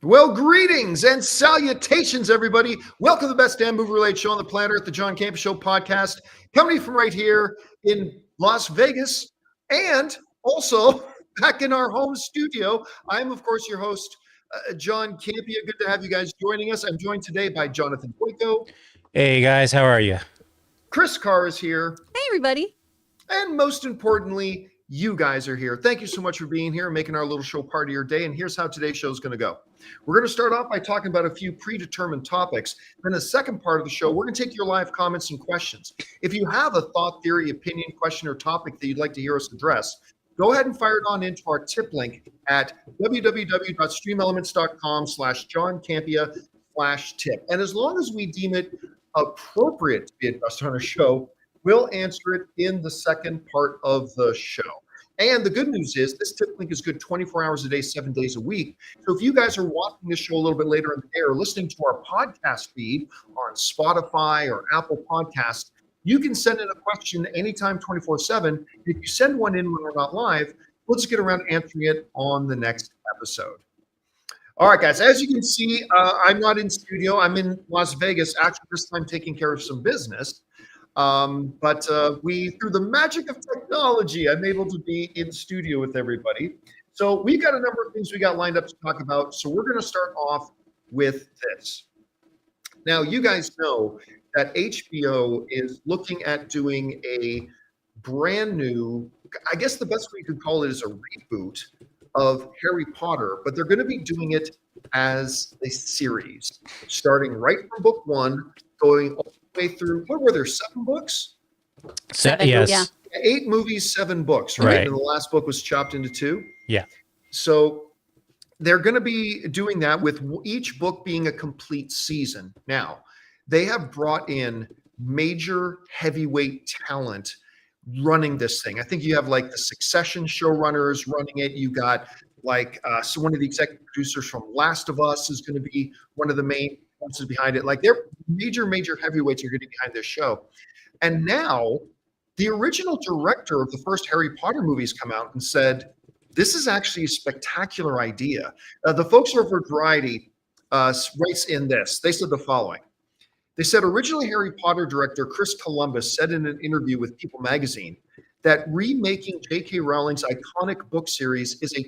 Well, greetings and salutations, everybody. Welcome to the best damn movie-related show on the planet Earth, the John Campea Show podcast, coming from right here in Las Vegas, and also back in our home studio. I'm, of course, your host, John Campea. Good to have you guys joining us. I'm joined today by Jonathan Boyko. Hey, guys. How are you? Chris Carr is here. Hey, everybody. And most importantly, you guys are here. Thank you so much for being here and making our little show part of your day. And here's how today's show is going to go. We're going to start off by talking about a few predetermined topics. Then the second part of the show, we're going to take your live comments and questions. If you have a thought, theory, opinion, question, or topic that you'd like to hear us address, go ahead and fire it on into our tip link at www.streamelements.com/JohnCampea/tip. And as long as we deem it appropriate to be addressed on our show, we'll answer it in the second part of the show. And the good news is this tip link is good 24 hours a day, 7 days a week. So if you guys are watching this show a little bit later in the day or listening to our podcast feed on Spotify or Apple Podcasts, you can send in a question anytime 24/7. If you send one in when we're not live, we'll just get around to answering it on the next episode. All right, guys, as you can see, I'm not in studio. I'm in Las Vegas, actually this time taking care of some business. But through the magic of technology, I'm able to be in studio with everybody. So we've got a number of things we got lined up to talk about. So we're going to start off with this. Now, you guys know that HBO is looking at doing a brand new, I guess the best way you could call it is a reboot of Harry Potter, but they're going to be doing it as a series, starting right from book one, going all the way through, what were there, 7 books? Yes. Yeah. 8 movies, 7 books, right? Right. And the last book was chopped into 2. Yeah. So they're going to be doing that with each book being a complete season. Now, they have brought in major heavyweight talent running this thing. I think you have like the Succession showrunners running it. You got like so one of the executive producers from Last of Us is going to be one of the main forces behind it. Like they're major heavyweights are going to be behind this show. And now the original director of the first Harry Potter movies come out and said, this is actually a spectacular idea. The folks over Variety writes in this. They said the following. They said originally Harry Potter director Chris Columbus said in an interview with People magazine that remaking J.K. Rowling's iconic book series as a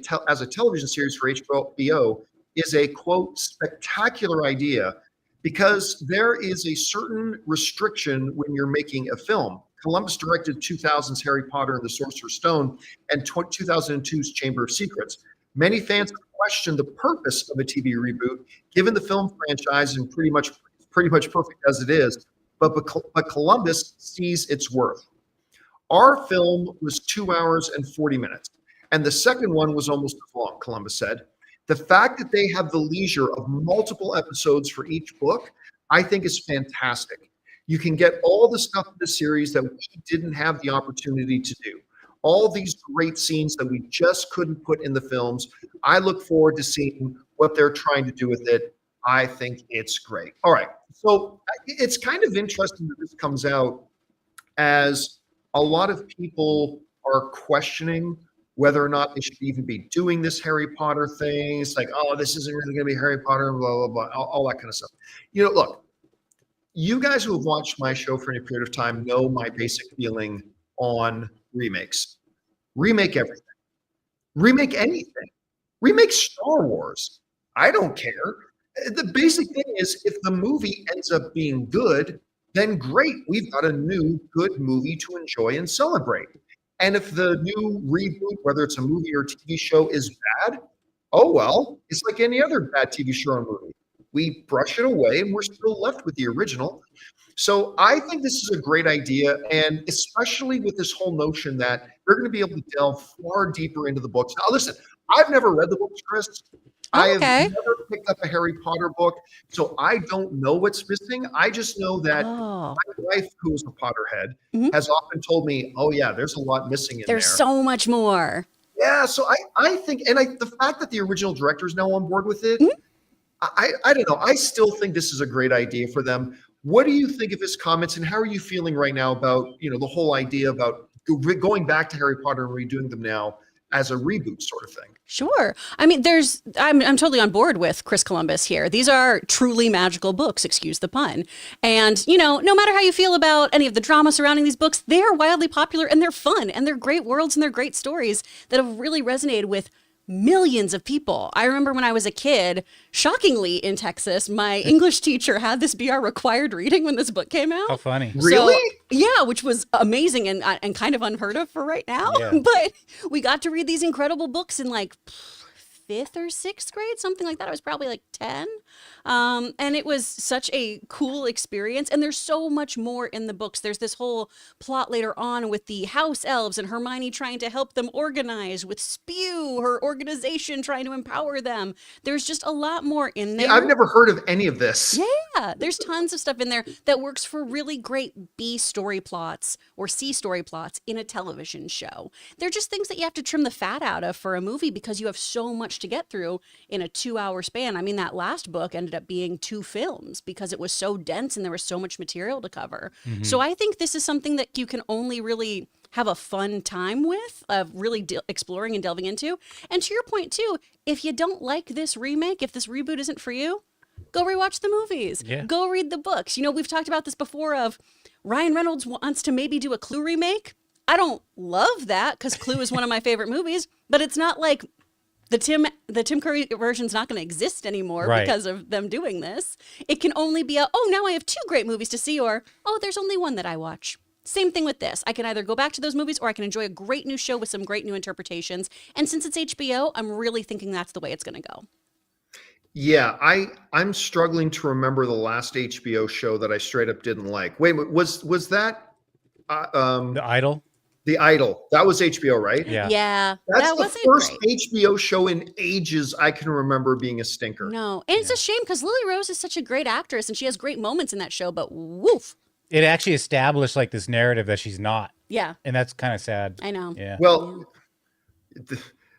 television series for HBO is a, quote, spectacular idea because there is a certain restriction when you're making a film. Columbus directed 2000's Harry Potter and the Sorcerer's Stone and 2002's Chamber of Secrets. Many fans have questioned the purpose of a TV reboot, given the film franchise and pretty much perfect as it is, but Columbus sees its worth. Our film was 2 hours and 40 minutes, and the second one was almost as long, Columbus said. The fact that they have the leisure of multiple episodes for each book, I think is fantastic. You can get all the stuff in the series that we didn't have the opportunity to do. All these great scenes that we just couldn't put in the films. I look forward to seeing what they're trying to do with it. I think it's great. All right. So it's kind of interesting that this comes out as a lot of people are questioning whether or not they should even be doing this Harry Potter thing. It's like, oh, this isn't really going to be Harry Potter, blah, blah, blah, all that kind of stuff. You know, look, you guys who have watched my show for any period of time know my basic feeling on remakes. Remake everything. Remake anything. Remake Star Wars. I don't care. The basic thing is if the movie ends up being good, then great. We've got a new good movie to enjoy and celebrate. And if the new reboot, whether it's a movie or a TV show, is bad, oh well, it's like any other bad TV show or movie. We brush it away and we're still left with the original. So I think this is a great idea, and especially with this whole notion that they're going to be able to delve far deeper into the books. Now, listen, I've never read the books, Chris. I have never picked up a Harry Potter book, so I don't know what's missing. I just know that my wife, who is a Potterhead, has often told me, oh, yeah, there's a lot missing in there. There's so much more. Yeah, so I think, and the fact that the original director is now on board with it, I don't know. I still think this is a great idea for them. What do you think of his comments, and how are you feeling right now about, the whole idea about going back to Harry Potter and redoing them now as a reboot sort of thing. Sure. I mean, I'm totally on board with Chris Columbus here. These are truly magical books, excuse the pun. And, no matter how you feel about any of the drama surrounding these books, they are wildly popular and they're fun and they're great worlds and they're great stories that have really resonated with millions of people. I remember when I was a kid, shockingly in Texas, my English teacher had this be our required reading when this book came out. How funny. Really? So, yeah, which was amazing and kind of unheard of for right now. Yeah. But we got to read these incredible books in like 5th or 6th grade, something like that. I was probably like 10. And it was such a cool experience. And there's so much more in the books. There's this whole plot later on with the house elves and Hermione trying to help them organize, with Spew, her organization, trying to empower them. There's just a lot more in there. Yeah, I've never heard of any of this. Yeah, there's tons of stuff in there that works for really great B story plots or C story plots in a television show. They're just things that you have to trim the fat out of for a movie because you have so much to get through in a 2-hour span. I mean, that last book ended up being 2 films because it was so dense and there was so much material to cover. So I think this is something that you can only really have a fun time with, of really exploring and delving into. And to your point too, if you don't like this remake, if this reboot isn't for you, go rewatch the movies. Yeah. Go read the books. We've talked about this before of Ryan Reynolds wants to maybe do a Clue remake. I don't love that because Clue is one of my favorite movies, but it's not like the Tim Curry version's not going to exist anymore because of them doing this. It can only be now I have 2 great movies to see, or, there's only one that I watch. Same thing with this. I can either go back to those movies or I can enjoy a great new show with some great new interpretations. And since it's HBO, I'm really thinking that's the way it's going to go. Yeah, I'm struggling to remember the last HBO show that I straight up didn't like. Wait, was that The Idol. The Idol? That was HBO, right? Yeah. Yeah, That's that the wasn't first great. HBO show in ages I can remember being a stinker. No, and it's a shame because Lily Rose is such a great actress and she has great moments in that show, but woof. It actually established like this narrative that she's not. Yeah, And that's kind of sad. I know. Yeah. Well,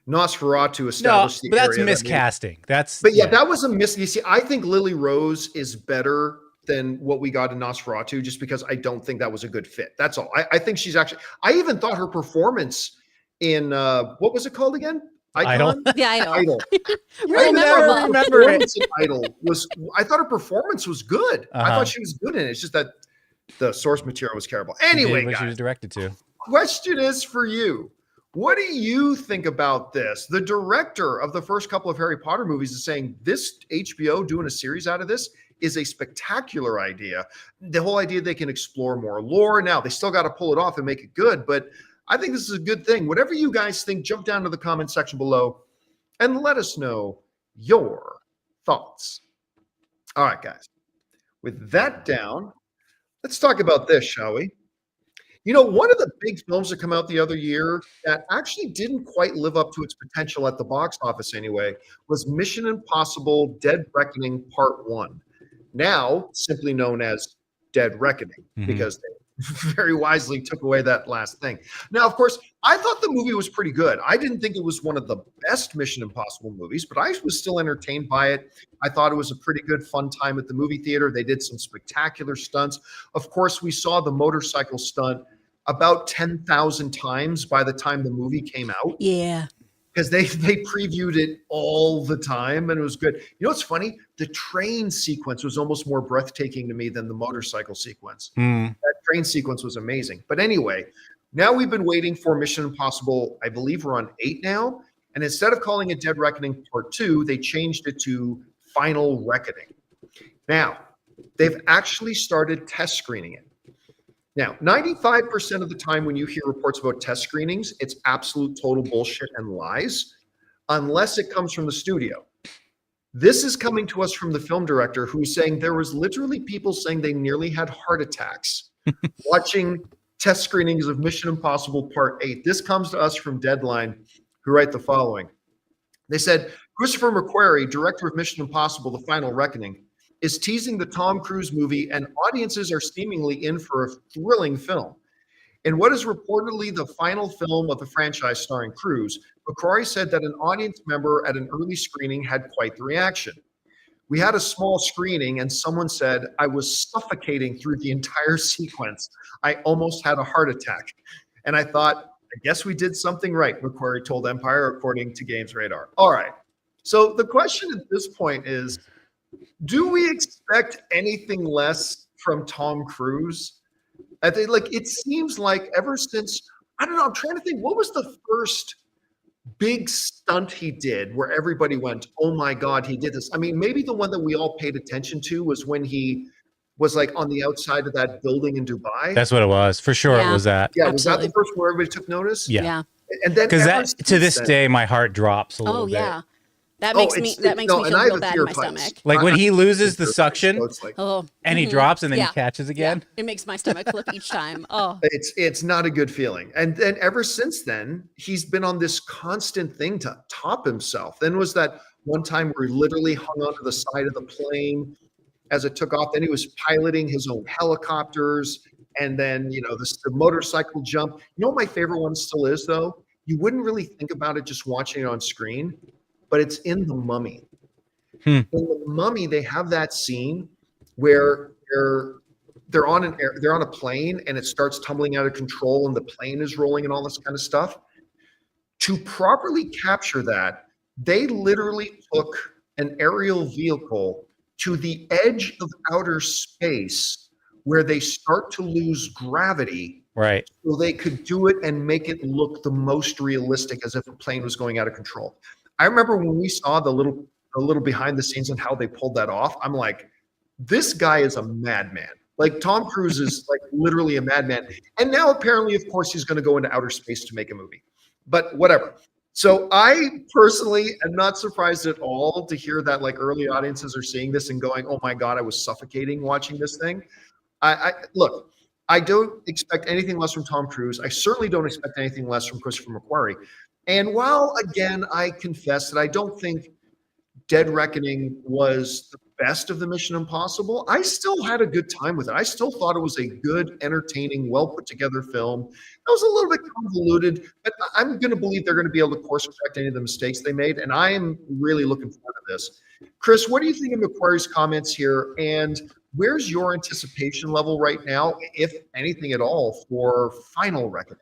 Nosferatu established the but that's area miscasting. But that was a miss. You see, I think Lily Rose is better than what we got in Nosferatu, just because I don't think that was a good fit. That's all. I think she's actually. I even thought her performance in what was it called again? Idol. Yeah, I know. Idol. Really I memorable. thought her Remember it. performance in Idol was. I thought her performance was good. I Uh-huh. thought she was good in it. It's just that the source material was terrible. She did Anyway, what she guys, was directed to. question is for you. What do you think about this? The director of the first couple of Harry Potter movies is saying this HBO doing a series out of this is a spectacular idea. The whole idea they can explore more lore. Now, they still got to pull it off and make it good, but I think this is a good thing. Whatever you guys think, jump down to the comment section below and let us know your thoughts. All right, guys. With that down, let's talk about this, shall we? One of the big films that come out the other year that actually didn't quite live up to its potential at the box office anyway was Mission Impossible: Dead Reckoning Part 1. Now simply known as Dead Reckoning, because they very wisely took away that last thing. Now, of course, I thought the movie was pretty good. I didn't think it was one of the best Mission Impossible movies, but I was still entertained by it. I thought it was a pretty good fun time at the movie theater. They did some spectacular stunts. Of course, we saw the motorcycle stunt about 10,000 times by the time the movie came out. Yeah. Because they previewed it all the time and it was good. What's funny? The train sequence was almost more breathtaking to me than the motorcycle sequence. That train sequence was amazing. But anyway, now we've been waiting for Mission Impossible. I believe we're on 8 now. And instead of calling it Dead Reckoning Part 2, they changed it to Final Reckoning. Now, they've actually started test screening it. Now, 95% of the time when you hear reports about test screenings, it's absolute total bullshit and lies, unless it comes from the studio. This is coming to us from the film director, who's saying there was literally people saying they nearly had heart attacks watching test screenings of Mission Impossible Part 8. This comes to us from Deadline, who write the following. They said, Christopher McQuarrie, director of Mission Impossible: The Final Reckoning, is teasing the Tom Cruise movie, and audiences are seemingly in for a thrilling film. In what is reportedly the final film of the franchise starring Cruise, McQuarrie said that an audience member at an early screening had quite the reaction. We had a small screening and someone said, I was suffocating through the entire sequence. I almost had a heart attack. And I thought, I guess we did something right, Macquarie told Empire, according to Games Radar. All right. So the question at this point is, do we expect anything less from Tom Cruise? I think, like, it seems like ever since, I don't know, I'm trying to think, what was the first big stunt he did where everybody went, oh my God, he did this? I mean, maybe the one that we all paid attention to was when he was like on the outside of that building in Dubai. That's what it was. For sure it was that. Yeah, Absolutely. was that the first where everybody took notice? Yeah. And then because that to this day my heart drops a little bit. That makes me feel real bad in my stomach. Like when he loses the suction and he drops and then he catches again. Yeah. It makes my stomach flip each time. Oh, it's not a good feeling. And then ever since then, he's been on this constant thing to top himself. Then was that one time where he literally hung onto the side of the plane as it took off. Then he was piloting his own helicopters. And then, you know, the motorcycle jump. You know what my favorite one still is, though? You wouldn't really think about it just watching it on screen, but it's in The Mummy. In The Mummy, they have that scene where they're on a plane and it starts tumbling out of control and the plane is rolling and all this kind of stuff. To properly capture that, they literally took an aerial vehicle to the edge of outer space where they start to lose gravity. Right. So they could do it and make it look the most realistic, as if a plane was going out of control. I remember when we saw the little behind the scenes and how they pulled that off. I'm like, this guy is a madman. Like Tom Cruise is like literally a madman. And now apparently, of course, he's going to go into outer space to make a movie. But whatever. So I personally am not surprised at all to hear that like early audiences are seeing this and going, "Oh my God, I was suffocating watching this thing." Look, I don't expect anything less from Tom Cruise. I certainly don't expect anything less from Christopher McQuarrie. And while, again, I confess that I don't think Dead Reckoning was the best of the Mission Impossible, I still had a good time with it. I still thought it was a good, entertaining, well-put-together film. It was a little bit convoluted, but I'm going to believe they're going to be able to course-correct any of the mistakes they made, and I am really looking forward to this. Chris, what do you think of McQuarrie's comments here, and where's your anticipation level right now, if anything at all, for Final Reckoning?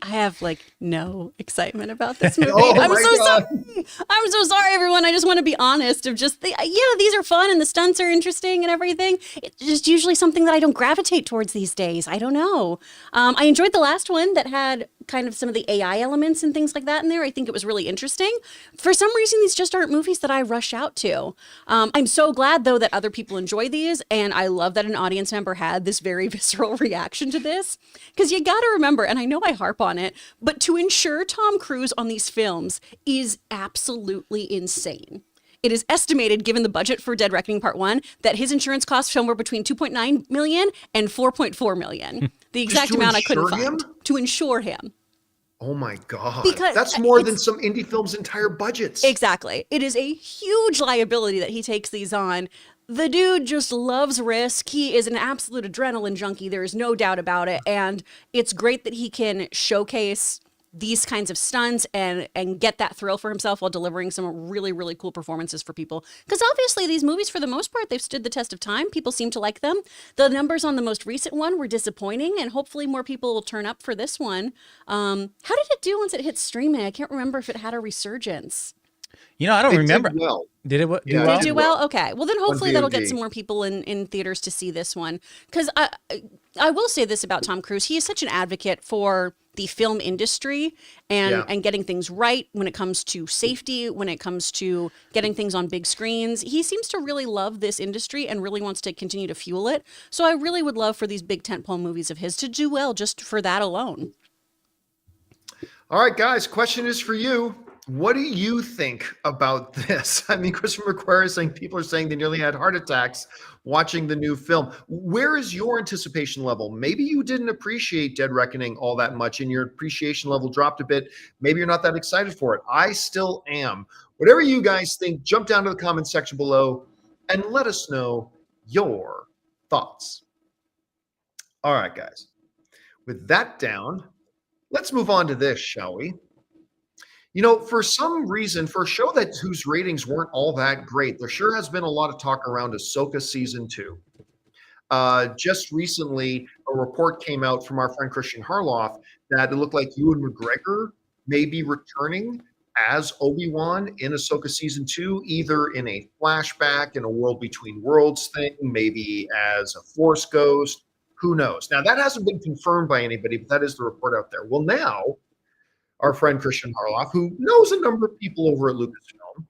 I have like no excitement about this movie. Oh I'm my so God. sorry. I'm so sorry, everyone. I just want to be honest of just these are fun and the stunts are interesting and everything. It's just usually something that I don't gravitate towards these days. I don't know. I enjoyed the last one that had kind of some of the AI elements and things like that in there. I think it was really interesting. For some reason, these just aren't movies that I rush out to. I'm so glad, though, that other people enjoy these. And I love that an audience member had this very visceral reaction to this. Because you got to remember, and I know I harp on it, but to insure Tom Cruise on these films is absolutely insane. It is estimated, given the budget for Dead Reckoning Part 1, that his insurance costs somewhere between $2.9 million and $4.4 million. The exact amount I couldn't find. To insure him. Oh my God. Because that's more than some indie films' entire budgets. Exactly. It is a huge liability that he takes these on. The dude just loves risk. He is an absolute adrenaline junkie. There is no doubt about it. And it's great that he can showcase these kinds of stunts and get that thrill for himself while delivering some really, really cool performances for people. Because obviously these movies, for the most part, they've stood the test of time. People seem to like them. The numbers on the most recent one were disappointing, and hopefully more people will turn up for this one. How did it do once it hit streaming? I can't remember if it had a resurgence. You know, I don't remember. Did well. Did it do well? Did it do well? Okay. Well, then hopefully that'll get VOD. some more people in theaters to see this one. Because I will say this about Tom Cruise. He is such an advocate for the film industry and getting things right when it comes to safety, when it comes to getting things on big screens. He seems to really love this industry and really wants to continue to fuel it. So I really would love for these big tentpole movies of his to do well just for that alone. All right, guys, question is for you. What do you think about this? I mean, Christopher McQuarrie is saying people are saying they nearly had heart attacks watching the new film. Where is your anticipation level? Maybe you didn't appreciate Dead Reckoning all that much and your appreciation level dropped a bit. Maybe you're not that excited for it. I still am. Whatever you guys think, jump down to the comment section below and let us know your thoughts. All right, guys. With that down, let's move on to this, shall we? You know, for some reason, for a show whose ratings weren't all that great, there sure has been a lot of talk around Ahsoka Season 2. just recently, a report came out from our friend Christian Harloff that it looked like Ewan McGregor may be returning as Obi-Wan in Ahsoka Season 2, either in a flashback, in a World Between Worlds thing, maybe as a Force ghost. Who knows? Now, that hasn't been confirmed by anybody, but that is the report out there. Well, now, our friend Christian Harloff, who knows a number of people over at Lucasfilm,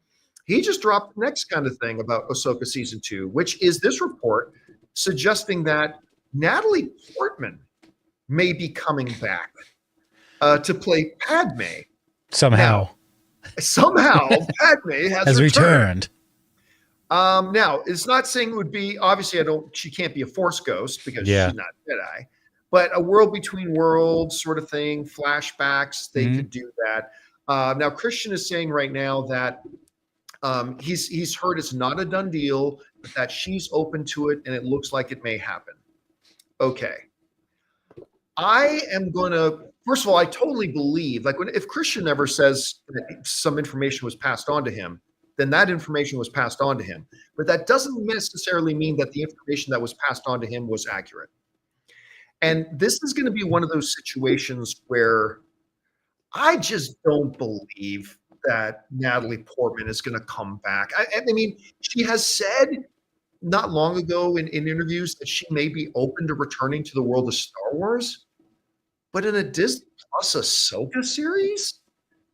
he just dropped the next kind of thing about Ahsoka Season 2, which is this report suggesting that Natalie Portman may be coming back to play Padme. Somehow Padme has returned. Now, it's not saying it would be, obviously she can't be a Force ghost because she's not Jedi, but a World Between Worlds sort of thing, flashbacks, they could do that. Now, Christian is saying right now that he's heard it's not a done deal, but that she's open to it and it looks like it may happen. Okay. I am going to, first of all, I totally believe, like if Christian ever says that some information was passed on to him, then that information was passed on to him. But that doesn't necessarily mean that the information that was passed on to him was accurate. And this is going to be one of those situations where I just don't believe that Natalie Portman is going to come back. I mean, she has said not long ago in interviews that she may be open to returning to the world of Star Wars. But in a Disney Plus Ahsoka series,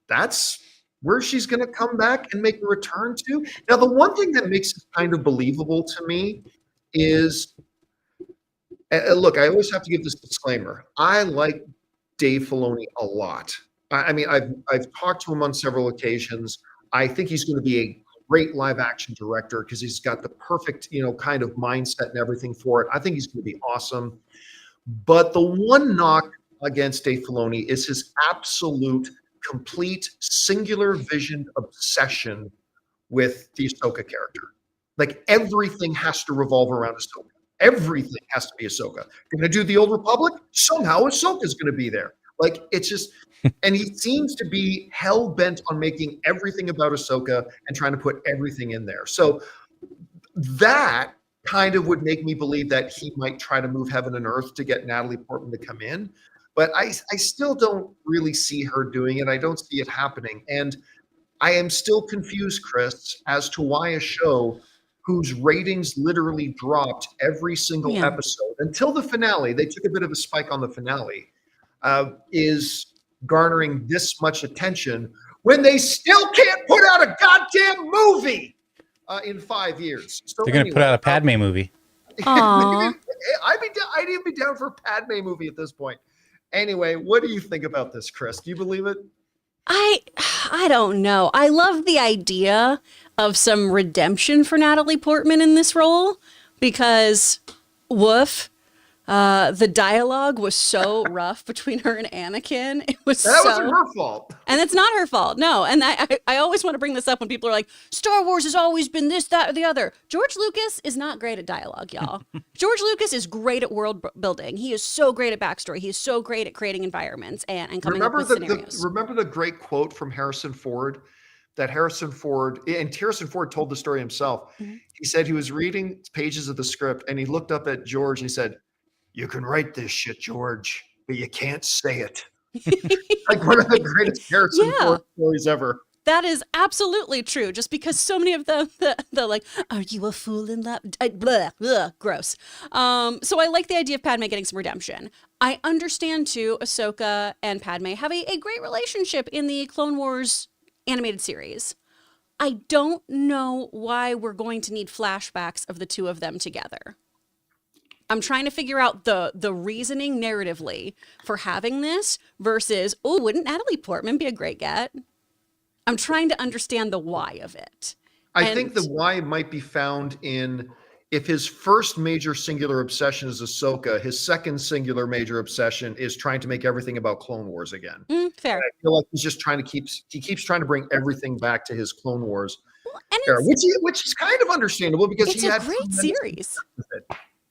that's where she's going to come back and make a return to. Now, the one thing that makes it kind of believable to me is, look, I always have to give this disclaimer. I like Dave Filoni a lot. I mean, I've talked to him on several occasions. I think he's going to be a great live action director because he's got the perfect, kind of mindset and everything for it. I think he's going to be awesome. But the one knock against Dave Filoni is his absolute, complete, singular visioned obsession with the Ahsoka character. Like everything has to revolve around Ahsoka. Everything has to be Ahsoka. Going to do the Old Republic? Somehow Ahsoka's going to be there. Like it's just, and he seems to be hell bent on making everything about Ahsoka and trying to put everything in there. So that kind of would make me believe that he might try to move heaven and earth to get Natalie Portman to come in. But I still don't really see her doing it. I don't see it happening. And I am still confused, Chris, as to why a show whose ratings literally dropped every single episode until the finale, they took a bit of a spike on the finale, is garnering this much attention when they still can't put out a goddamn movie in 5 years. So they're going to put out a Padme movie. Aww. I'd even be down for a Padme movie at this point. Anyway, what do you think about this, Chris? Do you believe it? I don't know. I love the idea of some redemption for Natalie Portman in this role because woof, the dialogue was so rough between her and Anakin. It was that wasn't her fault. And it's not her fault. No. And I always want to bring this up when people are like, Star Wars has always been this, that, or the other. George Lucas is not great at dialogue, y'all. George Lucas is great at world building. He is so great at backstory. He is so great at creating environments and coming up with scenarios. Remember the great quote from Harrison Ford? That Harrison Ford told the story himself. Mm-hmm. He said he was reading pages of the script and he looked up at George and he said, "You can write this shit, George, but you can't say it." Like one of the greatest Harrison Ford stories ever. That is absolutely true. Just because so many of them, they're like, "Are you a fool in love?" Blah, blah, gross. So I like the idea of Padme getting some redemption. I understand too, Ahsoka and Padme have a great relationship in the Clone Wars animated series. I don't know why we're going to need flashbacks of the two of them together. I'm trying to figure out the reasoning narratively for having this versus, oh, wouldn't Natalie Portman be a great get? I'm trying to understand the why of it. I think the why might be found in if his first major singular obsession is Ahsoka, his second singular major obsession is trying to make everything about Clone Wars again. Fair. I feel like he's just trying to keeps trying to bring everything back to his Clone Wars era, which is kind of understandable because he had a great series.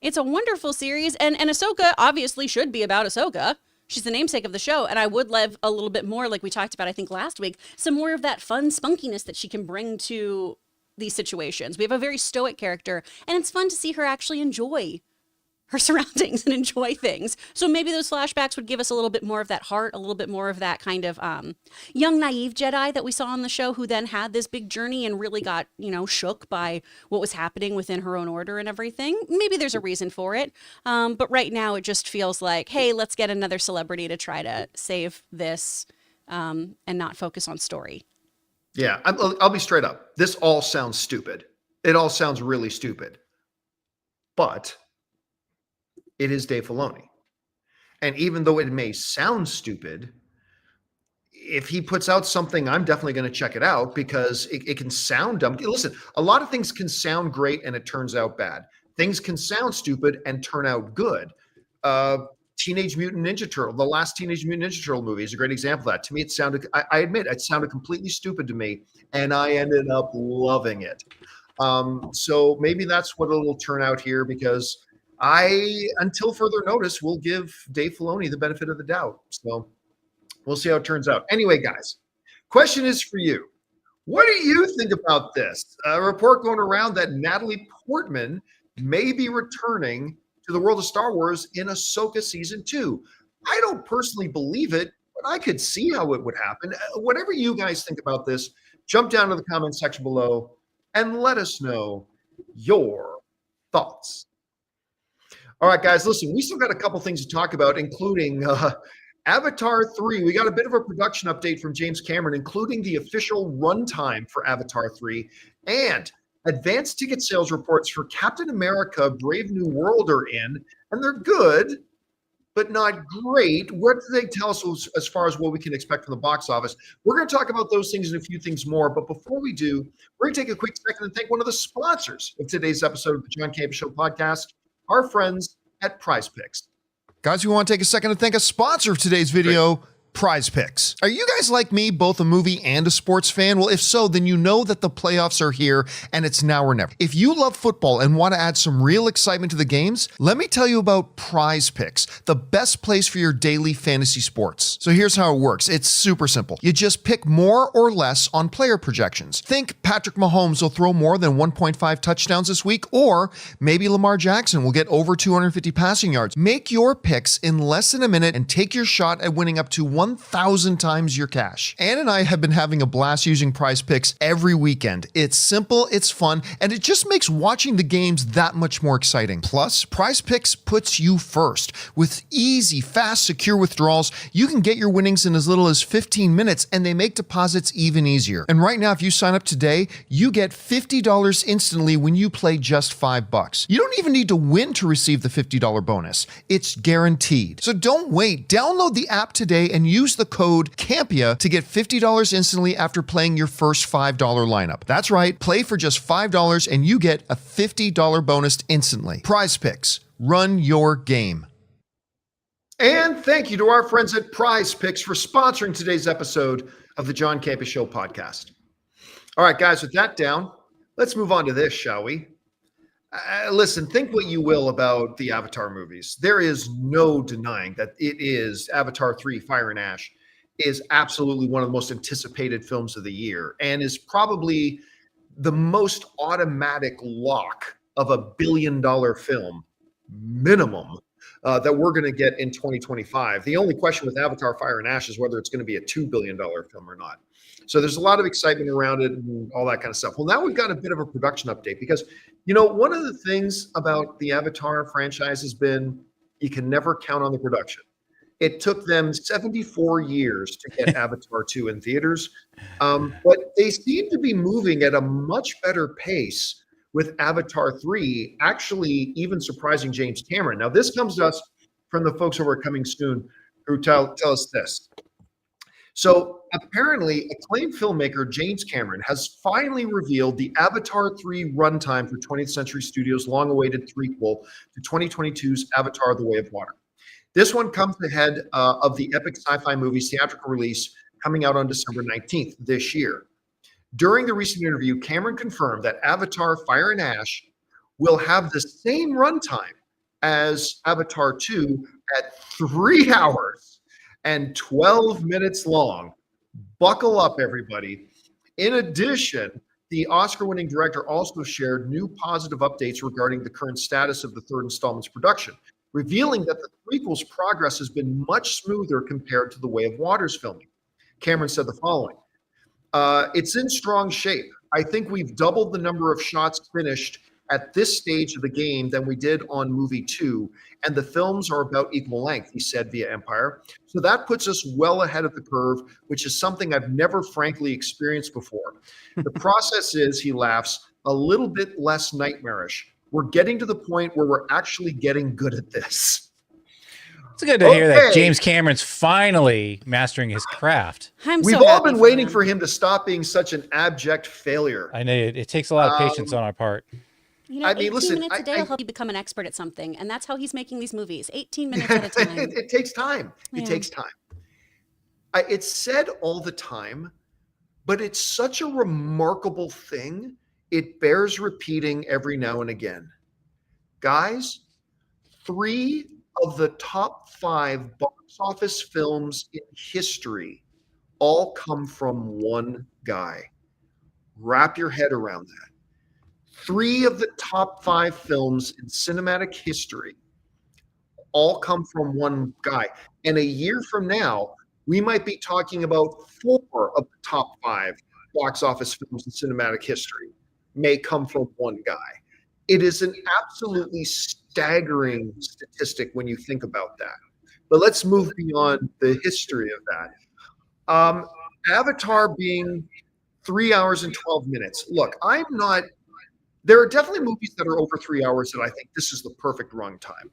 It's a wonderful series, and Ahsoka obviously should be about Ahsoka. She's the namesake of the show, and I would love a little bit more, like we talked about, I think, last week, some more of that fun spunkiness that she can bring to these situations. We have a very stoic character, and it's fun to see her actually enjoy her surroundings and enjoy things. So maybe those flashbacks would give us a little bit more of that heart, a little bit more of that kind of young, naive Jedi that we saw on the show, who then had this big journey and really got, shook by what was happening within her own order and everything. Maybe there's a reason for it. But right now it just feels like, hey, let's get another celebrity to try to save this and not focus on story. Yeah, I'll be straight up. This all sounds stupid. It all sounds really stupid. But it is Dave Filoni. And even though it may sound stupid, if he puts out something, I'm definitely going to check it out because it can sound dumb. Listen, a lot of things can sound great and it turns out bad. Things can sound stupid and turn out good. Teenage Mutant Ninja Turtle, the last Teenage Mutant Ninja Turtle movie is a great example of that. To me, it sounded, I admit, it sounded completely stupid to me, and I ended up loving it. So maybe that's what it'll turn out here because until further notice, will give Dave Filoni the benefit of the doubt. So we'll see how it turns out. Anyway, guys, question is for you. What do you think about this? A report going around that Natalie Portman may be returning to the world of Star Wars in Ahsoka Season 2. I don't personally believe it, but I could see how it would happen. Whatever you guys think about this, jump down to the comment section below and let us know your thoughts. All right, guys, listen, we still got a couple things to talk about, including Avatar 3. We got a bit of a production update from James Cameron, including the official runtime for Avatar 3 and advanced ticket sales reports for Captain America Brave New World are in, and they're good, but not great. What do they tell us as far as what we can expect from the box office? We're going to talk about those things and a few things more, but before we do, we're going to take a quick second and thank one of the sponsors of today's episode of the John Campea Show podcast, our friends at PrizePicks. Guys, we want to take a second to thank a sponsor of today's video, PrizePicks. Are you guys like me, both a movie and a sports fan? Well, if so, then you know that the playoffs are here and it's now or never. If you love football and want to add some real excitement to the games, let me tell you about PrizePicks, the best place for your daily fantasy sports. So here's how it works. It's super simple. You just pick more or less on player projections. Think Patrick Mahomes will throw more than 1.5 touchdowns this week, or maybe Lamar Jackson will get over 250 passing yards. Make your picks in less than a minute and take your shot at winning up to 1,000 times your cash. Ann and I have been having a blast using PrizePicks every weekend. It's simple, it's fun, and it just makes watching the games that much more exciting. Plus, PrizePicks puts you first. With easy, fast, secure withdrawals, you can get your winnings in as little as 15 minutes, and they make deposits even easier. And right now, if you sign up today, you get $50 instantly when you play just $5. You don't even need to win to receive the $50 bonus. It's guaranteed. So don't wait. Download the app today and use the code CAMPEA to get $50 instantly after playing your first $5 lineup. That's right, play for just $5 and you get a $50 bonus instantly. PrizePicks, run your game. And thank you to our friends at PrizePicks for sponsoring today's episode of the John Campea Show podcast. All right, guys, with that down, let's move on to this, shall we? Listen, think what you will about the Avatar movies. There is no denying that it is Avatar 3, Fire and Ash, is absolutely one of the most anticipated films of the year and is probably the most automatic lock of $1 billion film minimum that we're going to get in 2025. The only question with Avatar, Fire and Ash is whether it's going to be a $2 billion film or not. So there's a lot of excitement around it and all that kind of stuff. Well, now we've got a bit of a production update because, one of the things about the Avatar franchise has been you can never count on the production. It took them 74 years to get Avatar 2 in theaters, but they seem to be moving at a much better pace with Avatar 3, actually even surprising James Cameron. Now, this comes to us from the folks over at Coming Soon who tell us this. So apparently, acclaimed filmmaker James Cameron has finally revealed the Avatar 3 runtime for 20th Century Studios' long-awaited threequel to 2022's Avatar: The Way of Water. This one comes ahead of the epic sci-fi movie's theatrical release coming out on December 19th this year. During the recent interview, Cameron confirmed that Avatar: Fire and Ash will have the same runtime as Avatar 2 at 3 hours and 12 minutes long. Buckle up, everybody. In addition, The Oscar-winning director also shared new positive updates regarding the current status of the third installment's production, revealing that the prequel's progress has been much smoother compared to the Way of Water's filming. Cameron said the following, it's in strong shape. I think we've doubled the number of shots finished at this stage of the game than we did on movie 2, and the films are about equal length, he said via Empire. So that puts us well ahead of the curve, which is something I've never frankly experienced before. The process is, he laughs, a little bit less nightmarish. We're getting to the point where we're actually getting good at this. It's good to hear that James Cameron's finally mastering his craft. We've all been waiting for him to stop being such an abject failure. I know it takes a lot of patience on our part. You know, 18 minutes a day will help you become an expert at something, and that's how he's making these movies, 18 minutes at a time. It takes time. It takes time. It's said all the time, but it's such a remarkable thing, it bears repeating every now and again. Guys, 3 of the top 5 box office films in history all come from one guy. Wrap your head around that. 3 of the top 5 films in cinematic history all come from one guy. And a year from now, we might be talking about 4 of the top 5 box office films in cinematic history may come from one guy. It is an absolutely staggering statistic when you think about that. But let's move beyond the history of that. Avatar being 3 hours and 12 minutes. Look, there are definitely movies that are over 3 hours that I think this is the perfect runtime.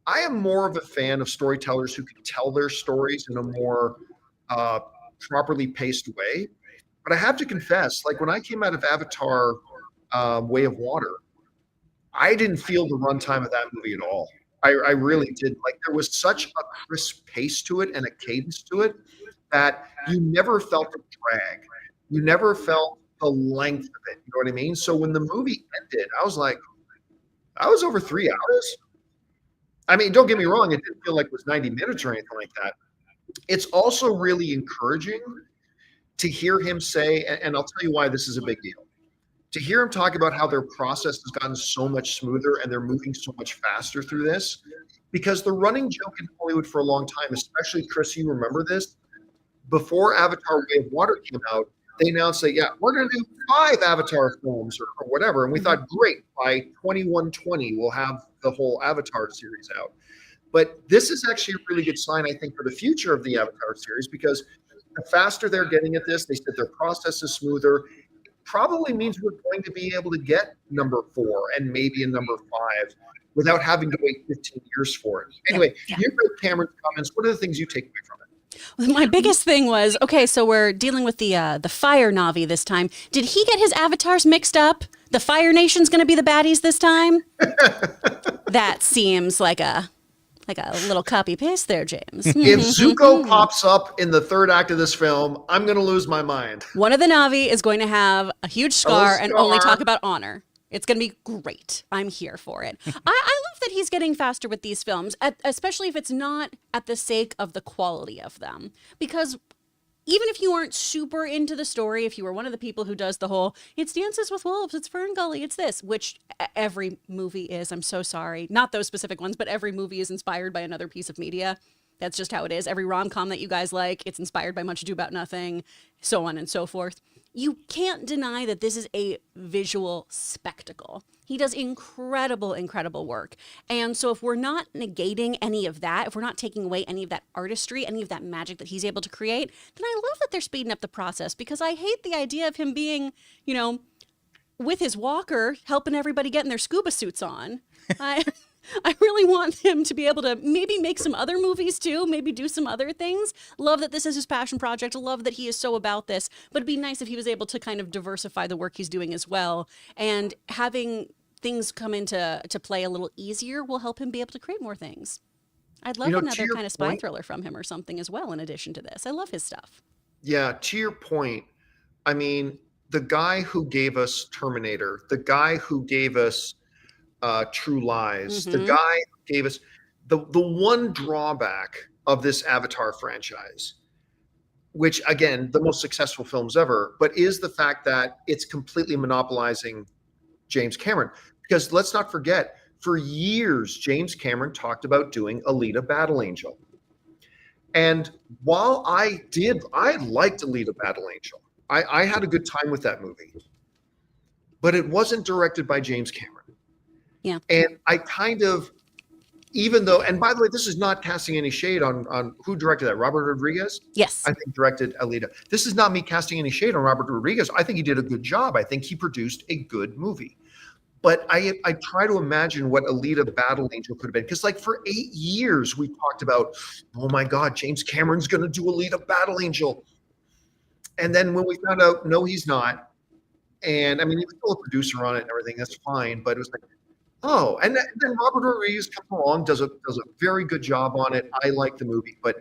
I am more of a fan of storytellers who can tell their stories in a more properly paced way. But I have to confess, like when I came out of Avatar Way of Water, I didn't feel the runtime of that movie at all. I really did. Like there was such a crisp pace to it and a cadence to it that you never felt a drag. You never felt the length of it. You know what I mean? So when the movie ended, I was like, I was over 3 hours. I mean, don't get me wrong. It didn't feel like it was 90 minutes or anything like that. It's also really encouraging to hear him say, and I'll tell you why this is a big deal, to hear him talk about how their process has gotten so much smoother and they're moving so much faster through this. Because the running joke in Hollywood for a long time, especially Chris, you remember this, before Avatar Way of Water came out, they announced that, yeah, we're going to do 5 Avatar films or whatever. And we thought, great, by 2120, we'll have the whole Avatar series out. But this is actually a really good sign, I think, for the future of the Avatar series, because the faster they're getting at this, they said their process is smoother. It probably means we're going to be able to get number 4 and maybe a number 5 without having to wait 15 years for it. Anyway, you read Cameron's comments. What are the things you take away from it? My biggest thing was, okay, so we're dealing with the Fire Na'vi this time. Did he get his avatars mixed up? The Fire Nation's going to be the baddies this time? That seems like a little copy paste there, James. If Zuko pops up in the 3rd act of this film, I'm going to lose my mind. One of the Na'vi is going to have a huge scar and only talk about honor. It's going to be great. I'm here for it. I love that he's getting faster with these films, especially if it's not at the sake of the quality of them. Because even if you aren't super into the story, if you were one of the people who does the whole, it's Dances with Wolves, it's Fern Gully, it's this, which every movie is, I'm so sorry. Not those specific ones, but every movie is inspired by another piece of media. That's just how it is. Every rom-com that you guys like, it's inspired by Much Ado About Nothing, so on and so forth. You can't deny that this is a visual spectacle. He does incredible, incredible work. And so if we're not negating any of that, if we're not taking away any of that artistry, any of that magic that he's able to create, then I love that they're speeding up the process, because I hate the idea of him being, with his walker, helping everybody getting their scuba suits on. I really want him to be able to maybe make some other movies too, maybe do some other things. Love that this is his passion project. Love that he is so about this. But it'd be nice if he was able to kind of diversify the work he's doing as well. And having things come into play a little easier will help him be able to create more things. I'd love another kind of spy thriller from him or something as well in addition to this. I love his stuff. Yeah, to your point, I mean, the guy who gave us Terminator, the guy who gave us True Lies, the guy who gave us the one drawback of this Avatar franchise, which again, the most successful films ever, but is the fact that it's completely monopolizing James Cameron. Because let's not forget, for years, James Cameron talked about doing Alita Battle Angel. And while I liked Alita Battle Angel. I had a good time with that movie, but it wasn't directed by James Cameron. Yeah. And I kind of, even though, and by the way, this is not casting any shade on who directed that, Robert Rodriguez? Yes. I think directed Alita. This is not me casting any shade on Robert Rodriguez. I think he did a good job. I think he produced a good movie. But I try to imagine what Alita Battle Angel could have been. Because like for 8 years, we talked about, oh my God, James Cameron's going to do Alita Battle Angel. And then when we found out, no, he's not. And I mean, he was still a producer on it and everything. That's fine. But it was like, oh, and then Robert Rodriguez comes along, does a very good job on it. I like the movie. But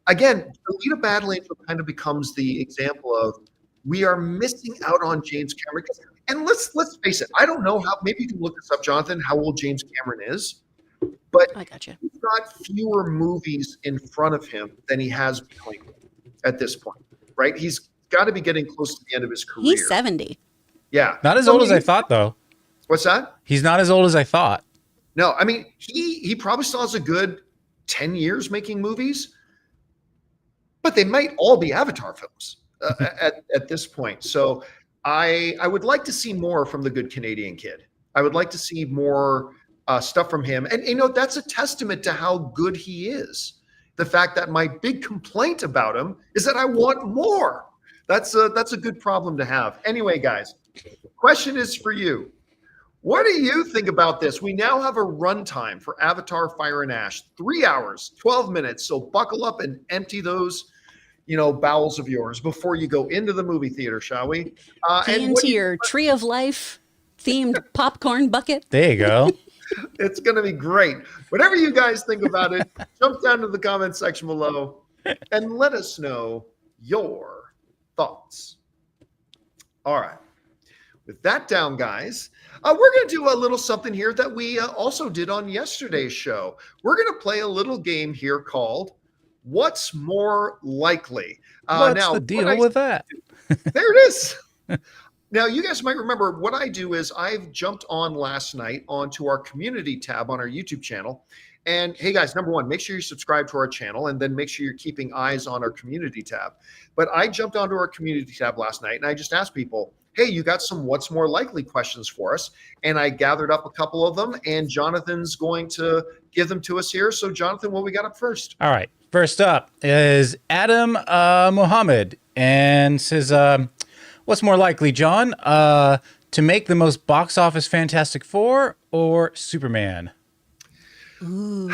again, Alita Battle Angel kind of becomes the example of we are missing out on James Cameron. And let's face it, I don't know how, maybe you can look this up, Jonathan, how old James Cameron is. But I gotcha. He's got fewer movies in front of him than he has behind him at this point, right? He's got to be getting close to the end of his career. He's 70. Yeah. Not as old as I thought, though. What's that? He's not as old as I thought. No, I mean, he probably still has a good 10 years making movies, but they might all be Avatar films at this point. So I would like to see more from the good Canadian kid. I would like to see more stuff from him. And, you know, that's a testament to how good he is. The fact that my big complaint about him is that I want more. That's a good problem to have. Anyway, guys, question is for you. What do you think about this? We now have a runtime for Avatar Fire and Ash, 3 hours, 12 minutes. So buckle up and empty those, bowels of yours before you go into the movie theater, shall we? Into your Tree of Life themed popcorn bucket. There you go. It's going to be great. Whatever you guys think about it, jump down to the comment section below and let us know your thoughts. All right. With that down, guys, we're going to do a little something here that we also did on yesterday's show. We're going to play a little game here called What's More Likely? What's the deal with that? There it is. Now, you guys might remember what I do is I've jumped on last night onto our community tab on our YouTube channel. And hey, guys, number one, make sure you subscribe to our channel and then make sure you're keeping eyes on our community tab. But I jumped onto our community tab last night and I just asked people, hey, you got some what's more likely questions for us? And I gathered up a couple of them and Jonathan's going to give them to us here. So Jonathan, what we got up first? All right. First up is Adam Mohammed and says, what's more likely, John, to make the most box office Fantastic Four or Superman? Ooh.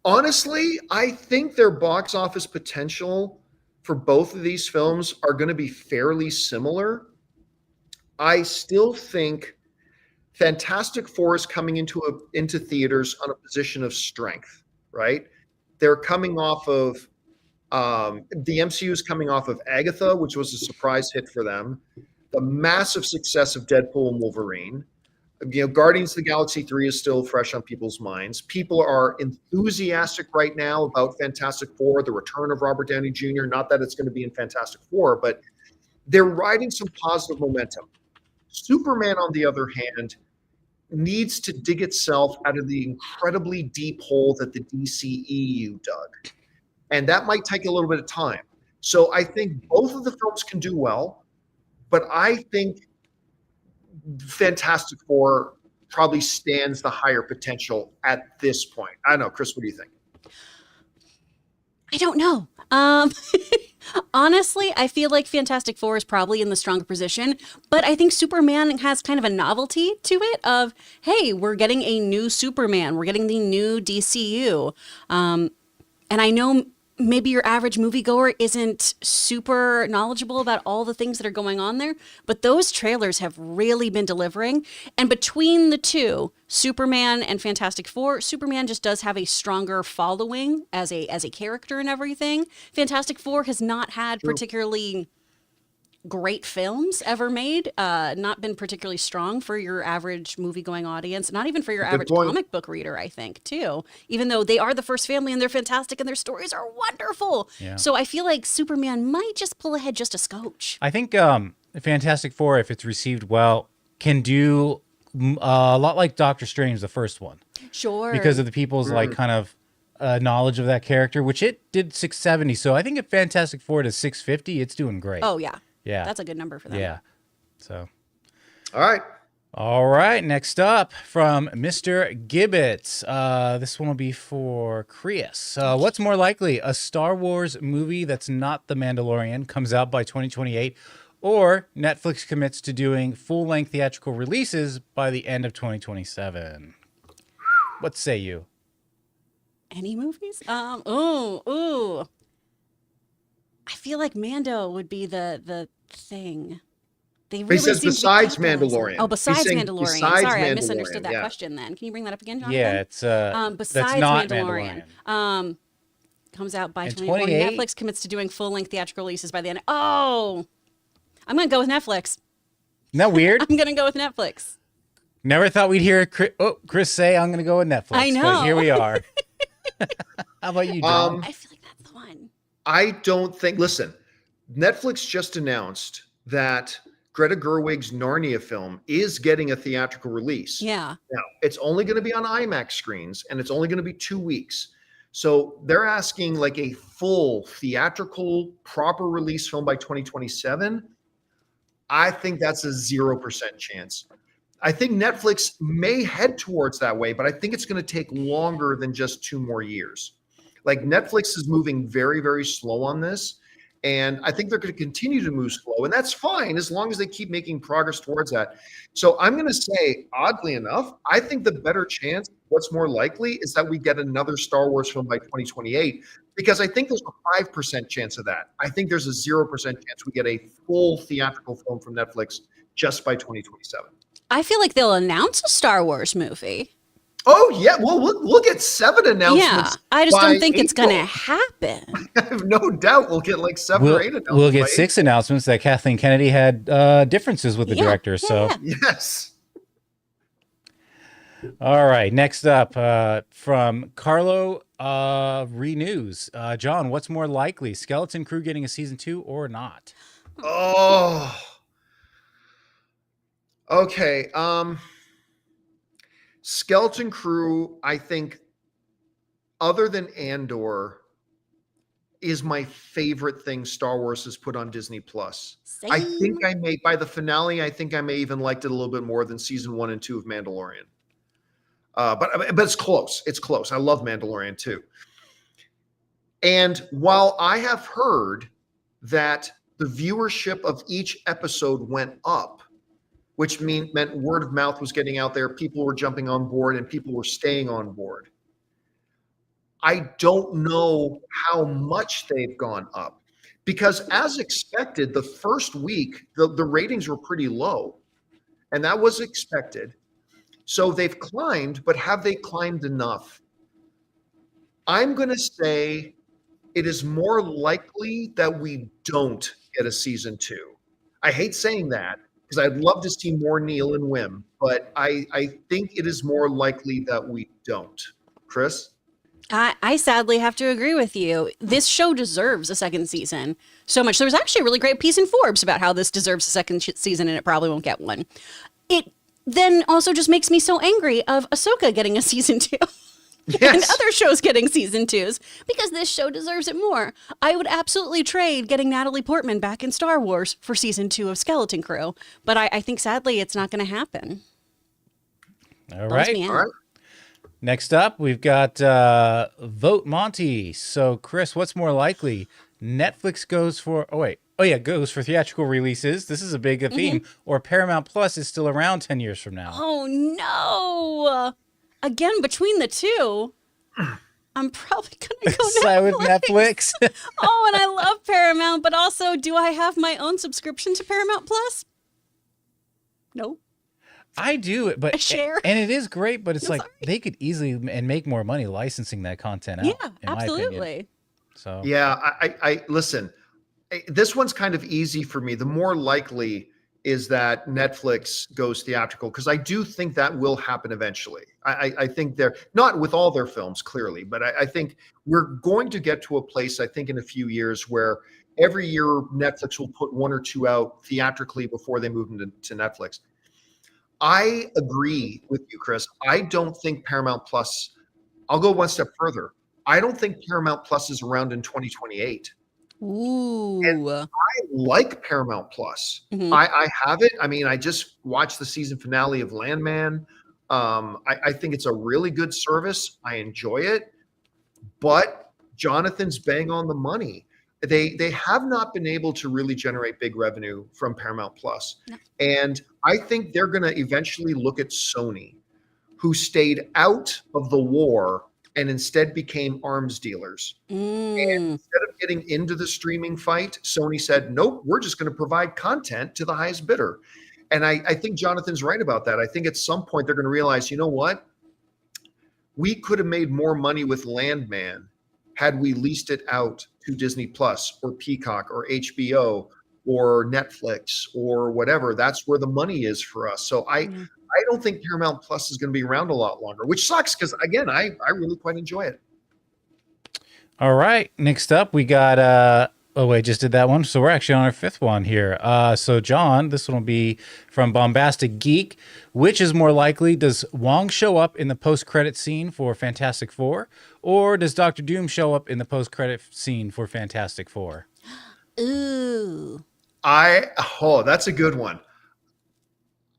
Honestly, I think their box office potential for both of these films are going to be fairly similar. I still think Fantastic Four is coming into theaters on a position of strength, right? They're coming off of the MCU is coming off of Agatha, which was a surprise hit for them. The massive success of Deadpool and Wolverine. Guardians of the Galaxy 3 is still fresh on people's minds. People are enthusiastic right now about Fantastic Four, the return of Robert Downey Jr. Not that it's going to be in Fantastic Four, but they're riding some positive momentum. Superman, on the other hand, needs to dig itself out of the incredibly deep hole that the DCEU dug. And that might take a little bit of time. So I think both of the films can do well, but I think Fantastic Four probably stands the higher potential at this point. I don't know, Chris, what do you think? I don't know. Honestly, I feel like Fantastic Four is probably in the stronger position, but I think Superman has kind of a novelty to it of, hey, we're getting a new Superman. We're getting the new DCU. And I know maybe your average moviegoer isn't super knowledgeable about all the things that are going on there, but those trailers have really been delivering. And between the two, Superman and Fantastic Four, Superman just does have a stronger following as a character and everything. Fantastic Four has not had particularly great films ever made, not been particularly strong for your average movie-going audience, not even for your average point. comic book reader, I think, too. Even though they are the first family and they're fantastic and their stories are wonderful. Yeah. So I feel like Superman might just pull ahead just a scotch. I think Fantastic Four, if it's received well, can do a lot like Doctor Strange, the first one, Sure. because of the people's like kind of knowledge of that character, which it did 670. So I think if Fantastic Four does 650, it's doing great. Oh, yeah. Yeah. That's a good number for them. Yeah. So. All right. Next up from Mr. Gibbets. This one will be for Chris. What's more likely, a Star Wars movie that's not The Mandalorian comes out by 2028, or Netflix commits to doing full-length theatrical releases by the end of 2027? What say you? Any movies? Ooh. I feel like Mando would be the thing. They really He says seem to be besides capitalizing. Mandalorian. Oh, besides He's saying Mandalorian. besides Sorry, I Mandalorian, misunderstood that yeah. question then. Can you bring that up again, Jonathan? Yeah, it's besides that's not Mandalorian. Comes out by And 2024. 28? Netflix commits to doing full-length theatrical releases by the end. Oh, I'm going to go with Netflix. Isn't that weird? I'm going to go with Netflix. Never thought we'd hear Chris say, I'm going to go with Netflix. I know. But here we are. How about you, John? I feel like that's the one. I don't think. Listen, Netflix just announced that Greta Gerwig's Narnia film is getting a theatrical release. Yeah. Now, it's only going to be on IMAX screens, and it's only going to be 2 weeks. So they're asking like a full theatrical, proper release film by 2027. I think that's a 0% chance. I think Netflix may head towards that way, but I think it's going to take longer than just 2 more years. Like Netflix is moving very, very slow on this. And I think they're going to continue to move slow. And that's fine as long as they keep making progress towards that. So I'm going to say, oddly enough, I think the better chance, what's more likely, is that we get another Star Wars film by 2028, because I think there's a 5% chance of that. I think there's a 0% chance we get a full theatrical film from Netflix just by 2027. I feel like they'll announce a Star Wars movie. Oh, yeah. Well, we'll get 7 announcements. Yeah, I just by don't think it's going to April. happen. I have no doubt we'll get like 7 or 8 announcements. We'll get by 6 announcements that Kathleen Kennedy had differences with the Yeah, director. yeah, So, yeah. Yes. all right. Next up from Carlo Renews. John, what's more likely, Skeleton Crew getting a season 2 or not? Oh. Okay. Skeleton Crew, I think, other than Andor, is my favorite thing Star Wars has put on Disney Plus. Same. I think I may, by the finale, I think I may even liked it a little bit more than season 1 and 2 of Mandalorian. But it's close. It's close. I love Mandalorian too. And while I have heard that the viewership of each episode went up, which meant word of mouth was getting out there, people were jumping on board and people were staying on board, I don't know how much they've gone up, because as expected, the first week, the ratings were pretty low, and that was expected. So they've climbed, but have they climbed enough? I'm going to say it is more likely that we don't get a season 2. I hate saying that because I'd love to see more Neil and Wim, but I think it is more likely that we don't. Chris? I sadly have to agree with you. This show deserves a second season so much. There was actually a really great piece in Forbes about how this deserves a second season and it probably won't get one. It then also just makes me so angry of Ahsoka getting a season 2 and Yes. other shows getting season 2s because this show deserves it more. I would absolutely trade getting Natalie Portman back in Star Wars for season 2 of Skeleton Crew, but I think sadly it's not going to happen. All Bums right. me out. All right. Next up, we've got Vote Monty. So, Chris, what's more likely? Netflix goes for goes for theatrical releases. This is a big theme. Or Paramount Plus is still around 10 years from now. Oh no! Again, between the two, I'm probably gonna go Side with Netflix. Oh, and I love Paramount, but also, do I have my own subscription to Paramount Plus? No. I do, but A share? and it is great, but it's No, like sorry. they could easily and make more money licensing that content out. Yeah, in my opinion. absolutely. So Yeah, I listen. This one's kind of easy for me. The more likely is that Netflix goes theatrical, because I do think that will happen eventually. I think they're not with all their films, clearly, but I think we're going to get to a place, I think, in a few years where every year Netflix will put one or two out theatrically before they move into Netflix. I agree with you, Chris. I don't think Paramount Plus, I'll go one step further. I don't think Paramount Plus is around in 2028. Ooh. And I like Paramount Plus. Mhm. I have it. I mean, I just watched the season finale of Landman. I think it's a really good service. I enjoy it. But Jonathan's bang on the money. They have not been able to really generate big revenue from Paramount Plus. No. And I think they're going to eventually look at Sony, who stayed out of the war and instead became arms dealers. And instead of getting into the streaming fight, Sony said, nope, we're just going to provide content to the highest bidder. And I think Jonathan's right about that. I think at some point they're going to realize, you know what? We could have made more money with Landman had we leased it out to Disney Plus or Peacock or HBO or Netflix or whatever. That's where the money is for us. So I don't think Paramount Plus is going to be around a lot longer, which sucks because, again, I really quite enjoy it. All right. Next up, we got, oh, wait, just did that one. So we're actually on our fifth one here. So, John, this one will be from Bombastic Geek. Which is more likely? Does Wong show up in the post-credit scene for Fantastic Four? Or does Doctor Doom show up in the post-credit scene for Fantastic Four? Ooh. That's a good one.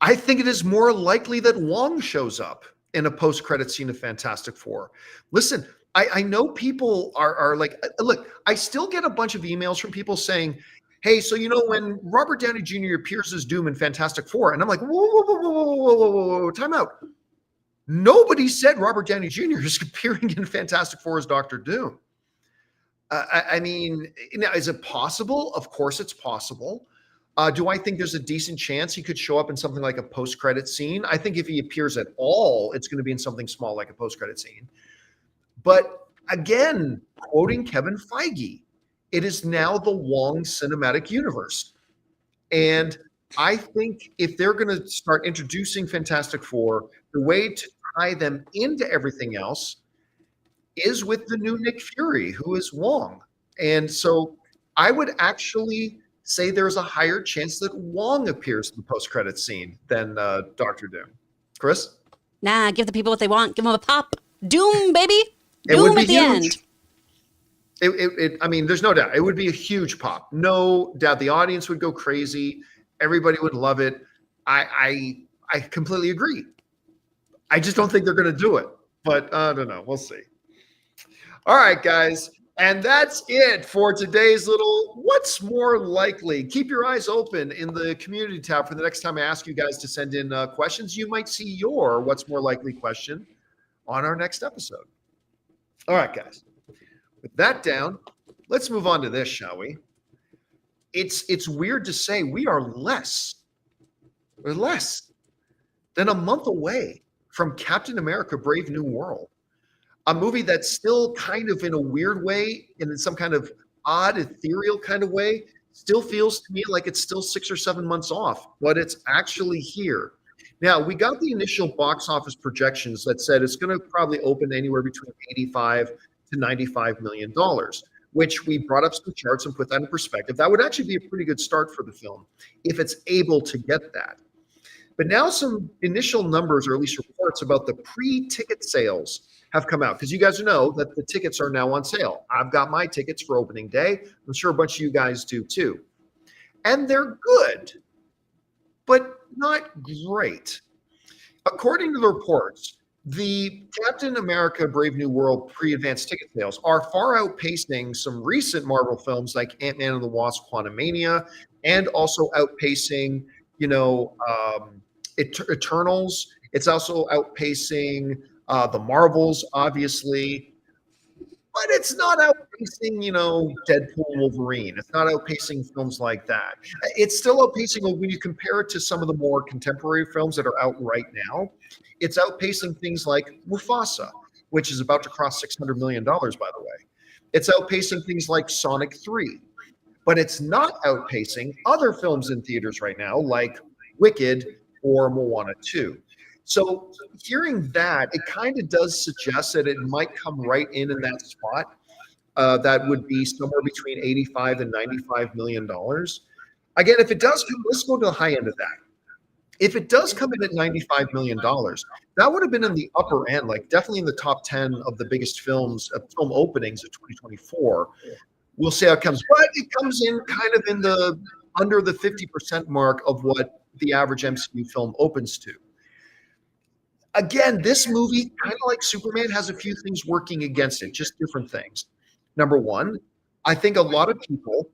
I think it is more likely that Wong shows up in a post-credit scene of Fantastic Four. Listen, I know people are like, look, I still get a bunch of emails from people saying, hey, so when Robert Downey Jr. appears as Doom in Fantastic Four, and I'm like, whoa, time out. Nobody said Robert Downey Jr. is appearing in Fantastic Four as Dr. Doom. I mean, is it possible? Of course it's possible. Do I think there's a decent chance he could show up in something like a post-credit scene? I think if he appears at all, it's going to be in something small like a post-credit scene. But again, quoting Kevin Feige, it is now the Wong cinematic universe. And I think if they're going to start introducing Fantastic Four, the way to tie them into everything else is with the new Nick Fury, who is Wong. And so I would actually say there's a higher chance that Wong appears in the post-credit scene than Dr. Doom. Chris? Nah, give the people what they want. Give them a pop. Doom, baby. It would Doom be at the huge. end. I mean, there's no doubt. It would be a huge pop. No doubt. The audience would go crazy. Everybody would love it. I completely agree. I just don't think they're going to do it. But I don't know. We'll see. All right, guys. And that's it for today's little What's More Likely. Keep your eyes open in the community tab for the next time I ask you guys to send in questions. You might see your What's More Likely question on our next episode. All right, guys. With that down, let's move on to this, shall we? It's weird to say we're less than a month away from Captain America: Brave New World. A movie that's still kind of in a weird way and in some kind of odd, ethereal kind of way, still feels to me like it's still 6 or 7 months off, but it's actually here. Now, we got the initial box office projections that said it's going to probably open anywhere between $85 to $95 million, which we brought up some charts and put that in perspective. That would actually be a pretty good start for the film if it's able to get that. But now some initial numbers, or at least reports about the pre-ticket sales have come out, because you guys know that the tickets are now on sale. I've got my tickets for opening day. I'm sure a bunch of you guys do too. And they're good, but not great. According to the reports, the Captain America: Brave New World pre-advanced ticket sales are far outpacing some recent Marvel films like Ant-Man and the Wasp: Quantumania, and also outpacing, Eternals. It's also outpacing the Marvels, obviously, but it's not outpacing, Deadpool, Wolverine. It's not outpacing films like that. It's still outpacing when you compare it to some of the more contemporary films that are out right now. It's outpacing things like Mufasa, which is about to cross $600 million, by the way. It's outpacing things like Sonic 3. but it's not outpacing other films in theaters right now, like Wicked or Moana 2. So hearing that, it kind of does suggest that it might come right in that spot. That would be somewhere between 85 and 95 million dollars. Again, if it does come, let's go to the high end of that. If it does come in at $95 million, that would have been in the upper end, like definitely in the top 10 of the biggest film openings of 2024. We'll see how it comes, but it comes in kind of in the under the 50% mark of what the average MCU film opens to. Again, this movie, kind of like Superman, has a few things working against it, just different things. Number one, I think a lot of people,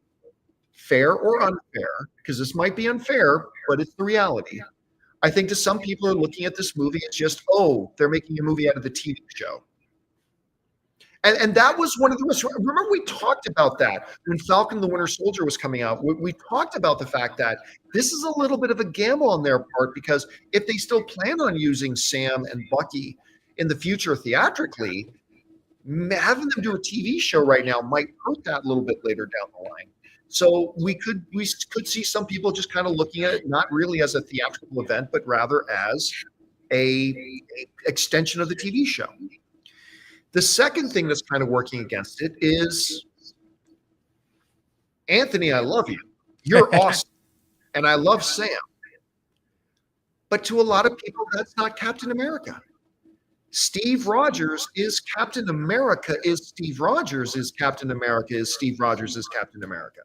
fair or unfair, because this might be unfair, but it's the reality. I think to some people are looking at this movie as just, oh, they're making a movie out of the TV show. And that was one of the, remember we talked about that when Falcon the Winter Soldier was coming out. We talked about the fact that this is a little bit of a gamble on their part, because if they still plan on using Sam and Bucky in the future theatrically, having them do a TV show right now might hurt that a little bit later down the line. So we could see some people just kind of looking at it not really as a theatrical event, but rather as a extension of the TV show. The second thing that's kind of working against it is, Anthony, I love you. You're awesome. And I love Sam. But to a lot of people, that's not Captain America. Steve Rogers is Captain America is Steve Rogers is Captain America is Steve Rogers is Captain America.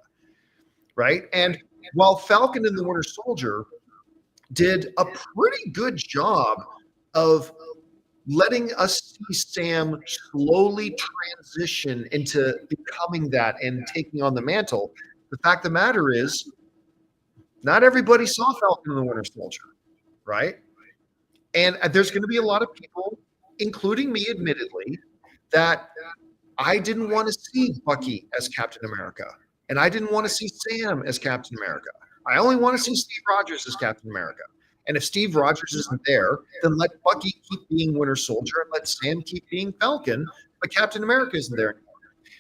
Right? And while Falcon and the Winter Soldier did a pretty good job of letting us see Sam slowly transition into becoming that and taking on the mantle, the fact of the matter is, not everybody saw Falcon and the Winter Soldier, right? And there's going to be a lot of people, including me, admittedly, that I didn't want to see Bucky as Captain America, and I didn't want to see Sam as Captain America. I only want to see Steve Rogers as Captain America. And if Steve Rogers isn't there, then let Bucky keep being Winter Soldier and let Sam keep being Falcon, but Captain America isn't there anymore.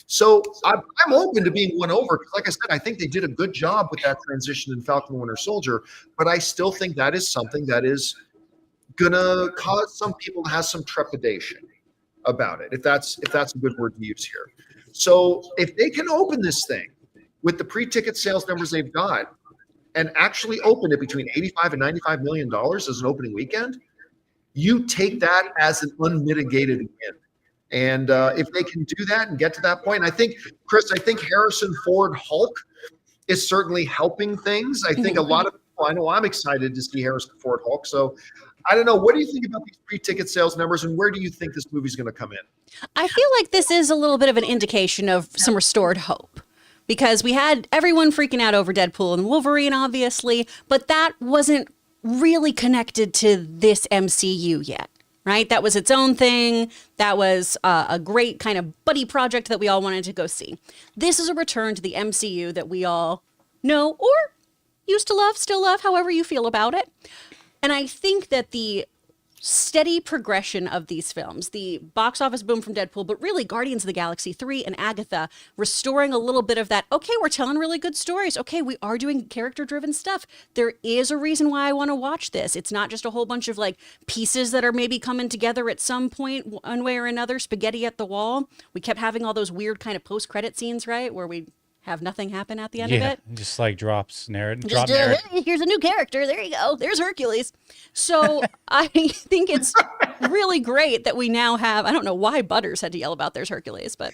So I'm open to being won over, because like I said, I think they did a good job with that transition in Falcon and Winter Soldier, but I still think that is something that is going to cause some people to have some trepidation about it, if that's a good word to use here. So if they can open this thing with the pre-ticket sales numbers they've got, and actually open it between $85 and $95 million as an opening weekend, you take that as an unmitigated win. And if they can do that and get to that point, I think Harrison Ford Hulk is certainly helping things. I think a lot of people, I know I'm excited to see Harrison Ford Hulk. So I don't know. What do you think about these pre-ticket sales numbers, and where do you think this movie's going to come in? I feel like this is a little bit of an indication of some restored hope. Because we had everyone freaking out over Deadpool and Wolverine, obviously, but that wasn't really connected to this MCU yet, right? That was its own thing. That was a great kind of buddy project that we all wanted to go see. This is a return to the MCU that we all know or used to love, still love, however you feel about it. And I think that the steady progression of these films, the box office boom from Deadpool, but really Guardians of the Galaxy 3 and Agatha, restoring a little bit of that, okay, we're telling really good stories. Okay, we are doing character-driven stuff. There is a reason why I want to watch this. It's not just a whole bunch of like pieces that are maybe coming together at some point, one way or another, spaghetti at the wall. We kept having all those weird kind of post-credit scenes, right, where we have nothing happen at the end of it. Just like drops narrative. Hey, here's a new character. There you go. There's Hercules. So I think it's really great that we now have, I don't know why Butters had to yell about there's Hercules, but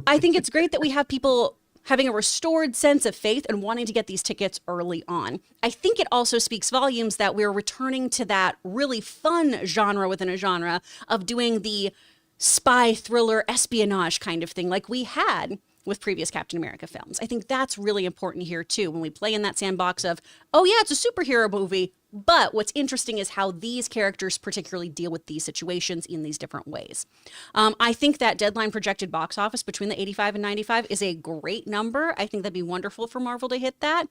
I think it's great that we have people having a restored sense of faith and wanting to get these tickets early on. I think it also speaks volumes that we're returning to that really fun genre within a genre of doing the spy thriller espionage kind of thing like we had with previous Captain America films. I think that's really important here too, when we play in that sandbox of, oh yeah, it's a superhero movie, but what's interesting is how these characters particularly deal with these situations in these different ways. I think that deadline projected box office between the 85 and 95 is a great number. I think that'd be wonderful for Marvel to hit that.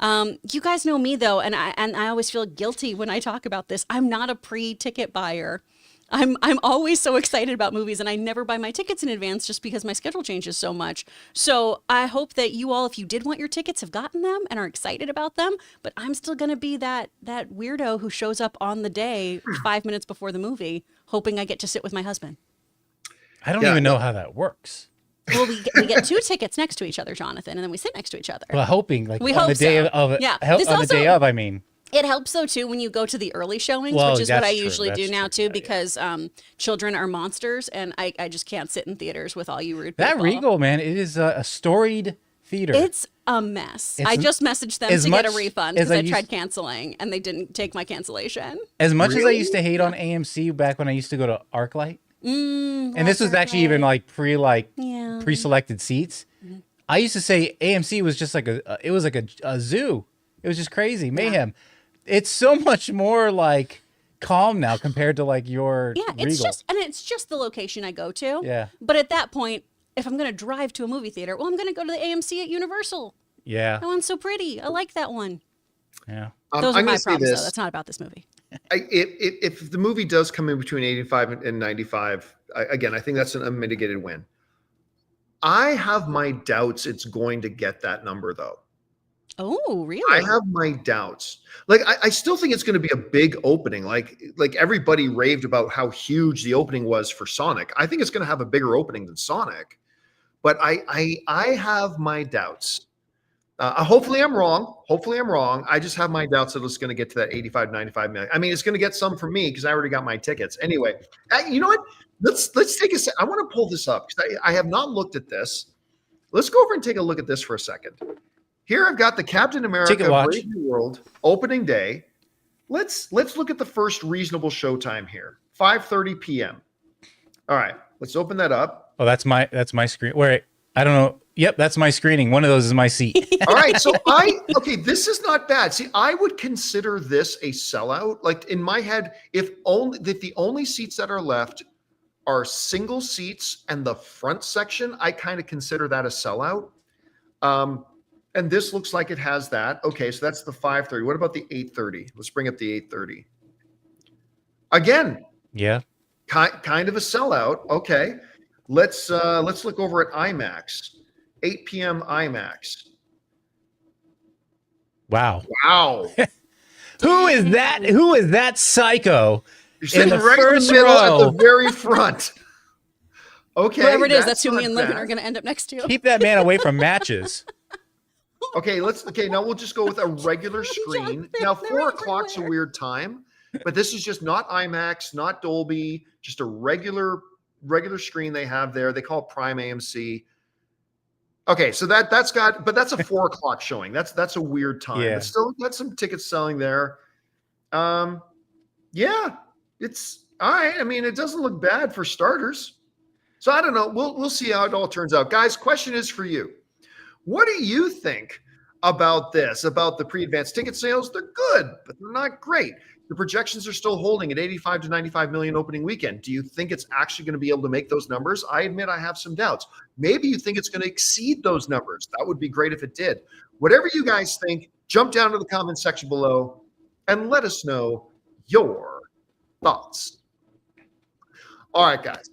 You guys know me though, and I always feel guilty when I talk about this. I'm not a pre-ticket buyer. I'm always so excited about movies, and I never buy my tickets in advance just because my schedule changes so much. So I hope that you all, if you did want your tickets, have gotten them and are excited about them. But I'm still going to be that weirdo who shows up on the day 5 minutes before the movie, hoping I get to sit with my husband. I don't even know how that works. Well, we get 2 tickets next to each other, Jonathan, and then we sit next to each other. Well, hoping like We on hope the day so. of it. Yeah. On This the also- day of, I mean. It helps though too when you go to the early showings, Well, which is what that's I true. usually do That's now true. too, Yeah, because children are monsters, and I just can't sit in theaters with all you rude That people. Regal, man, it is a storied theater. It's a mess. I just messaged them as to get a much refund as because I I tried used- canceling, and they didn't take my cancellation. As much as I used to hate on AMC back when I used to go to ArcLight, and this was actually even like pre-selected seats. I used to say AMC was just like it was like a zoo. It was just crazy mayhem. It's so much more like calm now compared to like your It's Regal. it's just the location I go to. Yeah. But at that point, if I'm going to drive to a movie theater, well, I'm going to go to the AMC at Universal. Yeah. That one's so pretty. I like that one. Yeah. Those are I'm my gonna say problems, though. this. That's not about this movie. If the movie does come in between 85 and 95, again, I think that's an unmitigated win. I have my doubts it's going to get that number, though. Oh, really? I have my doubts. Like, I still think it's going to be a big opening. Like everybody raved about how huge the opening was for Sonic. I think it's going to have a bigger opening than Sonic, but I have my doubts. Hopefully I'm wrong. I just have my doubts that it's going to get to that 85, 95 million. I mean, it's going to get some from me because I already got my tickets. Anyway, you know what? Let's take a second. I want to pull this up because I have not looked at this. Let's go over and take a look at this for a second. Here I've got the Captain America Brave New World opening day. Let's look at the first reasonable showtime here. 5:30 p.m. All right, let's open that up. Oh, that's my screen. Wait, I don't know. Yep, that's my screening. One of those is my seat. All right, so this is not bad. See, I would consider this a sellout. Like in my head, if the only seats that are left are single seats and the front section, I kind of consider that a sellout. And this looks like it has that. Okay, so that's the 5:30. What about the 8:30? Let's bring up the 8:30. Again, Yeah. kind of a sellout. Okay, let's look over at IMAX. 8 p.m. IMAX. Wow. Wow. Who is that? Who is that psycho? You're sitting the right in first the middle row. at the very front. Okay. Whoever it is, that's who me not and Logan bad. are going to end up next to. Keep that man away from matches. Okay, now we'll just go with a regular screen. Now, they're 4 o'clock's a everywhere. weird time, but this is just not IMAX, not Dolby, just a regular screen they have there. They call it Prime AMC. Okay, so that's a 4 o'clock showing. That's a weird time. Yeah. But still got some tickets selling there. Yeah, it's all right. I mean, it doesn't look bad for starters. So I don't know. We'll see how it all turns out. Guys, question is for you. What do you think about this, about the pre-advanced ticket sales? They're good, but they're not great. The projections are still holding at 85 to 95 million opening weekend. Do you think it's actually going to be able to make those numbers? I admit I have some doubts. Maybe you think it's going to exceed those numbers. That would be great if it did. Whatever you guys think, jump down to the comment section below and let us know your thoughts. All right, guys.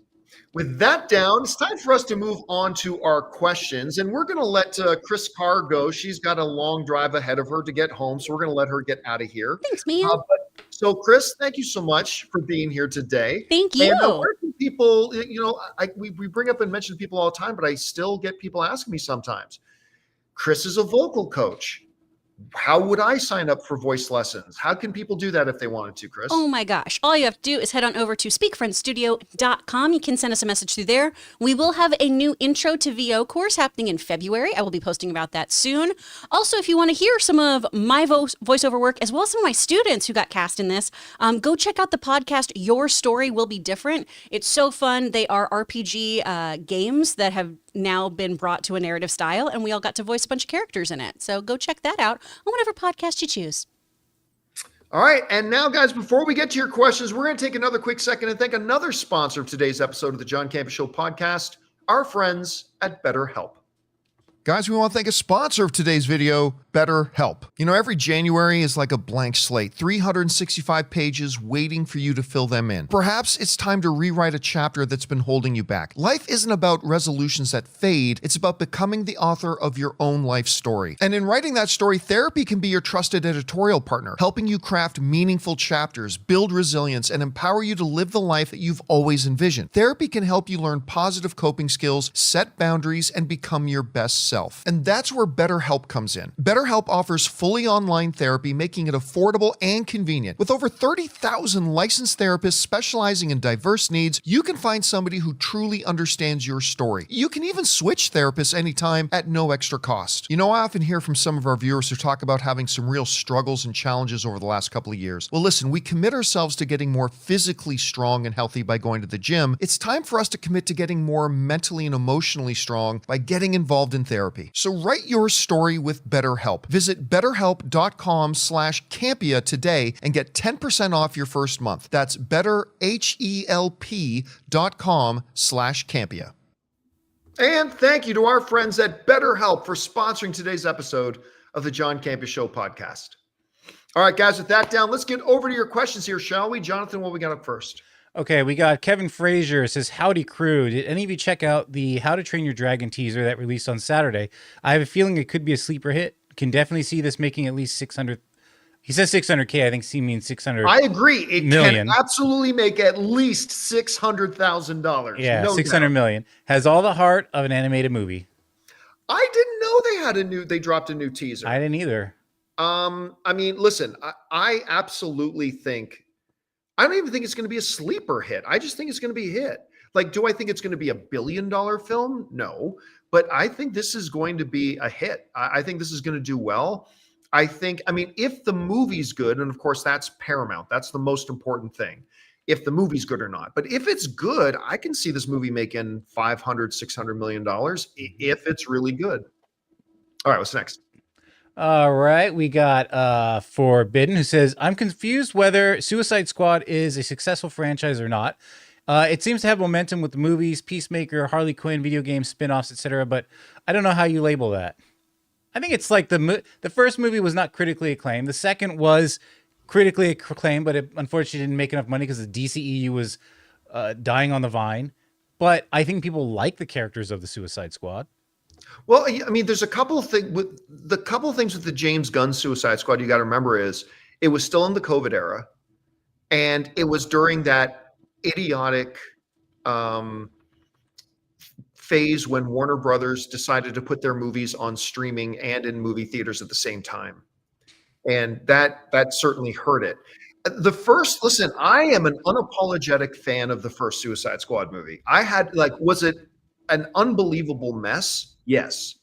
With that down, it's time for us to move on to our questions. And we're going to let Chris Carr go. She's got a long drive ahead of her to get home. So we're going to let her get out of here. Thanks, man. So, Chris, thank you so much for being here today. Thank you. And where can people, we bring up and mention people all the time, but I still get people asking me sometimes. Chris is a vocal coach. How would I sign up for voice lessons? How can people do that if they wanted to, Chris? Oh my gosh. All you have to do is head on over to speakfriendstudio.com. You can send us a message through there. We will have a new intro to VO course happening in February. I will be posting about that soon. Also, if you want to hear some of my voiceover work, as well as some of my students who got cast in this, go check out the podcast, Your Story Will Be Different. It's so fun. They are RPG games that have now been brought to a narrative style, and we all got to voice a bunch of characters in it. So go check that out on whatever podcast you choose. All right. And now, guys, before we get to your questions, we're going to take another quick second and thank another sponsor of today's episode of the John Campea Show podcast, our friends at BetterHelp. Guys, we want to thank a sponsor of today's video, BetterHelp. You know, every January is like a blank slate, 365 pages waiting for you to fill them in. Perhaps it's time to rewrite a chapter that's been holding you back. Life isn't about resolutions that fade, it's about becoming the author of your own life story. And in writing that story, therapy can be your trusted editorial partner, helping you craft meaningful chapters, build resilience, and empower you to live the life that you've always envisioned. Therapy can help you learn positive coping skills, set boundaries, and become your best self. And that's where BetterHelp comes in. BetterHelp offers fully online therapy, making it affordable and convenient. With over 30,000 licensed therapists specializing in diverse needs, you can find somebody who truly understands your story. You can even switch therapists anytime at no extra cost. You know, I often hear from some of our viewers who talk about having some real struggles and challenges over the last couple of years. Well, listen, we commit ourselves to getting more physically strong and healthy by going to the gym. It's time for us to commit to getting more mentally and emotionally strong by getting involved in therapy. So write your story with BetterHelp. Visit betterhelp.com/Campea today and get 10% off your first month. That's betterhelp.com/Campea. And thank you to our friends at BetterHelp for sponsoring today's episode of the John Campea Show podcast. All right, guys, with that down, let's get over to your questions here, shall we? Jonathan, what we got up first? Okay, we got Kevin Frazier says, howdy crew. Did any of you check out the How to Train Your Dragon teaser that released on Saturday? I have a feeling it could be a sleeper hit. Can definitely see this making at least 600. He says 600K. I think C means 600. I agree. It million. can absolutely make at least $600,000. Yeah, no 600 doubt. million. Has all the heart of an animated movie. I didn't know they dropped a new teaser. I didn't either. I mean, listen, I absolutely think, I don't even think it's going to be a sleeper hit. I just think it's going to be a hit. Like, do I think it's going to be $1 billion film? No, but I think this is going to be a hit. I think this is going to do well. I mean, if the movie's good, and of course that's paramount, that's the most important thing, if the movie's good or not. But if it's good, I can see this movie making $500, $600 million if it's really good. All right, what's next? All right, we got Forbidden, who says, I'm confused whether Suicide Squad is a successful franchise or not. It seems to have momentum with the movies, Peacemaker, Harley Quinn, video games, spin-offs, etc., but I don't know how you label that. I think it's like the first movie was not critically acclaimed. The second was critically acclaimed, but it unfortunately didn't make enough money because the DCEU was dying on the vine. But I think people like the characters of the Suicide Squad. Well, I mean, there's a couple of things with the James Gunn Suicide Squad. You got to remember is it was still in the COVID era, and it was during that idiotic phase when Warner Brothers decided to put their movies on streaming and in movie theaters at the same time, and that certainly hurt it. Listen, I am an unapologetic fan of the first Suicide Squad movie. Was it an unbelievable mess? Yes.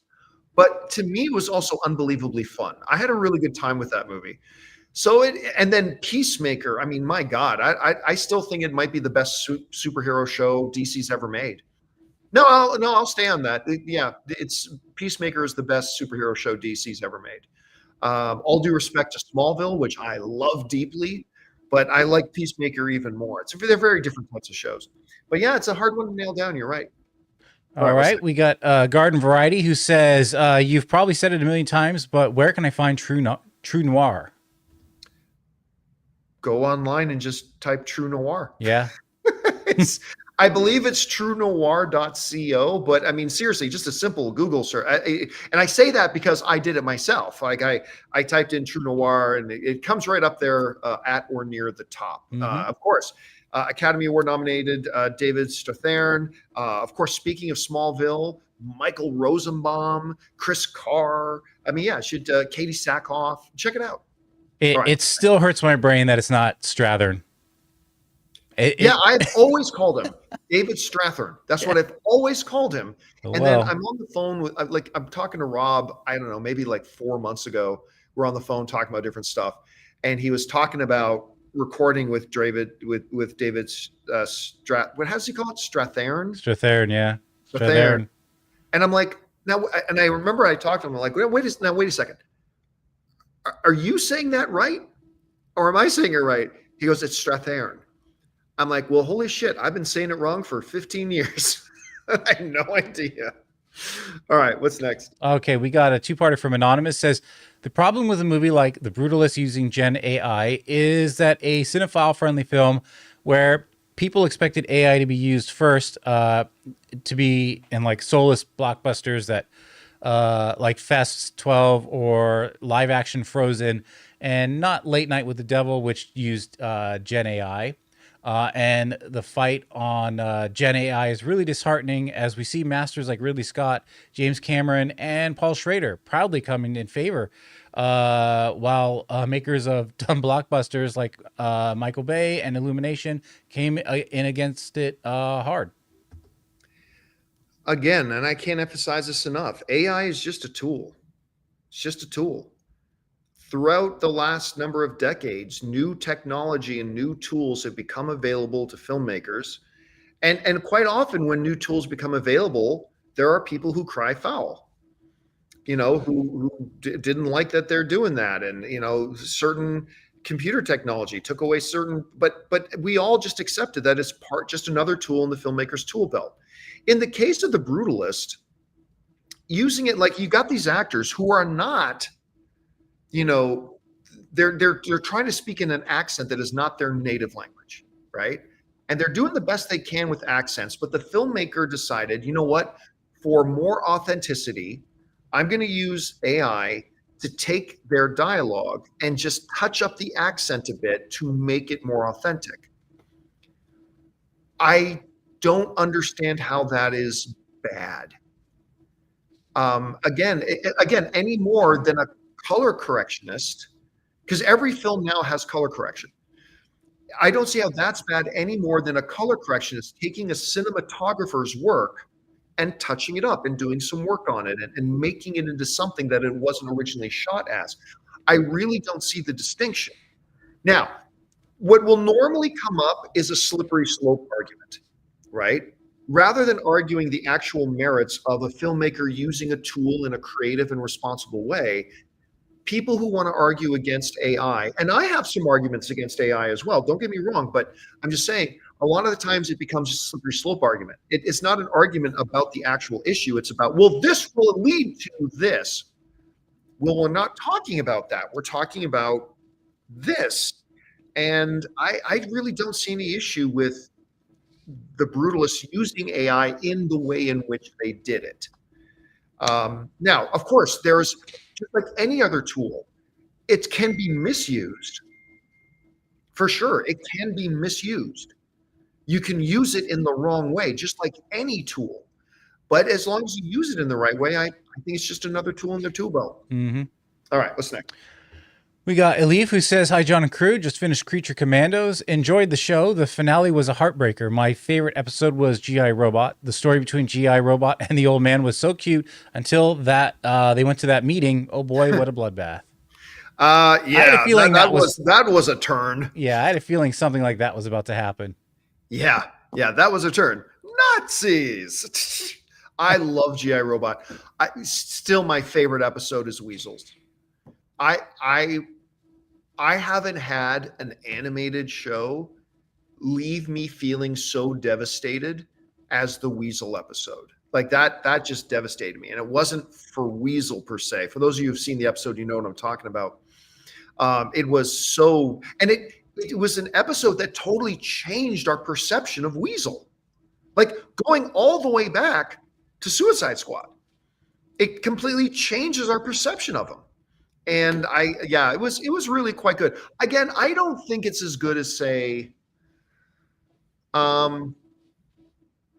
But to me, it was also unbelievably fun. I had a really good time with that movie. And then Peacemaker, I mean, my God, I still think it might be the best superhero show DC's ever made. No, I'll stay on that. Peacemaker is the best superhero show DC's ever made. All due respect to Smallville, which I love deeply, but I like Peacemaker even more. They're very different types of shows. But yeah, it's a hard one to nail down. You're right. All right, we got Garden Variety, who says, you've probably said it a million times, but where can I find True Noir? Go online and just type True Noir. Yeah. I believe it's truenoir.co, but I mean, seriously, just a simple Google search. And I say that because I did it myself. Like I typed in True Noir and it comes right up there at or near the top. Mm-hmm. Of course, Academy Award nominated David Strathairn. Of course, speaking of Smallville, Michael Rosenbaum, Chris Carr. I mean, yeah, Katie Sackhoff. Check it out. It still hurts my brain that it's not Strathern. I've always called him David Strathairn. That's what I've always called him. And then I'm on the phone with, I'm talking to Rob, I don't know, maybe like 4 months ago. We're on the phone talking about different stuff. And he was talking about recording with David, what does he call it? Strathairn? Strathairn, yeah. Strathairn. And I'm like, now, and I remember I talked to him, I'm like, wait a second. Are you saying that right? Or am I saying it right? He goes, it's Strathairn. I'm like, well, holy shit, I've been saying it wrong for 15 years. I had no idea. All right, what's next? Okay, we got a two-parter from Anonymous. Says the problem with a movie like The Brutalist using Gen AI is that a cinephile-friendly film where people expected AI to be used first, to be in like soulless blockbusters that like Fest 12 or live action Frozen, and not Late Night with the Devil, which used Gen AI. And the fight on Gen AI is really disheartening as we see masters like Ridley Scott, James Cameron, and Paul Schrader proudly coming in favor, while makers of dumb blockbusters like Michael Bay and Illumination came in against it hard. Again, and I can't emphasize this enough, AI is just a tool. It's just a tool. Throughout the last number of decades, new technology and new tools have become available to filmmakers. And quite often when new tools become available, there are people who cry foul, who didn't like that they're doing that. And, certain computer technology took away but we all just accepted that as just another tool in the filmmaker's tool belt. In the case of The Brutalist, using it like you got these actors who are not, they're trying to speak in an accent that is not their native language, right? And they're doing the best they can with accents, but the filmmaker decided, you know what, for more authenticity, I'm going to use AI to take their dialogue and just touch up the accent a bit to make it more authentic. I don't understand how that is bad. Again, any more than a color correctionist, because every film now has color correction. I don't see how that's bad any more than a color correctionist taking a cinematographer's work and touching it up and doing some work on it and making it into something that it wasn't originally shot as. I really don't see the distinction. Now, what will normally come up is a slippery slope argument, right? Rather than arguing the actual merits of a filmmaker using a tool in a creative and responsible way, people who want to argue against AI, and I have some arguments against AI as well, don't get me wrong, but I'm just saying a lot of the times it becomes a slippery slope argument. It's not an argument about the actual issue. It's about, well, this will lead to this. Well, we're not talking about that. We're talking about this. And I really don't see any issue with The Brutalists using AI in the way in which they did it. Now, of course, there's just like any other tool, it can be misused. For sure, it can be misused. You can use it in the wrong way, just like any tool. But as long as you use it in the right way, I think it's just another tool in their tool belt. Mm-hmm. All right, what's next? We got Elif, who says, hi, John and crew. Just finished Creature Commandos. Enjoyed the show. The finale was a heartbreaker. My favorite episode was G.I. Robot. The story between G.I. Robot and the old man was so cute until that they went to that meeting. Oh, boy, what a bloodbath. Yeah, I had a feeling that was a turn. Yeah, I had a feeling something like that was about to happen. Yeah, that was a turn. Nazis. I love G.I. Robot. Still, my favorite episode is Weasels. I haven't had an animated show leave me feeling so devastated as the Weasel episode. Like that just devastated me. And it wasn't for Weasel per se. For those of you who've seen the episode, you know what I'm talking about. It was so, and it was an episode that totally changed our perception of Weasel. Like going all the way back to Suicide Squad. It completely changes our perception of him. And it was really quite good. Again, I don't think it's as good as, say,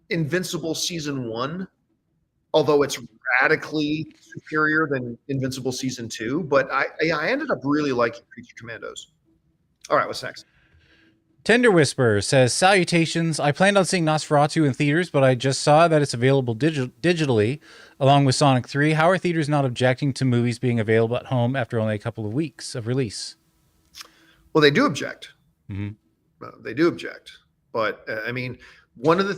Invincible season 1, although it's radically superior than Invincible season 2. But I ended up really liking Creature Commandos. All right, what's next? Tender Whisper says, salutations. I planned on seeing Nosferatu in theaters, but I just saw that it's available digitally along with Sonic 3. How are theaters not objecting to movies being available at home after only a couple of weeks of release? Well, they do object. Mm-hmm. They do object. But I mean, one of the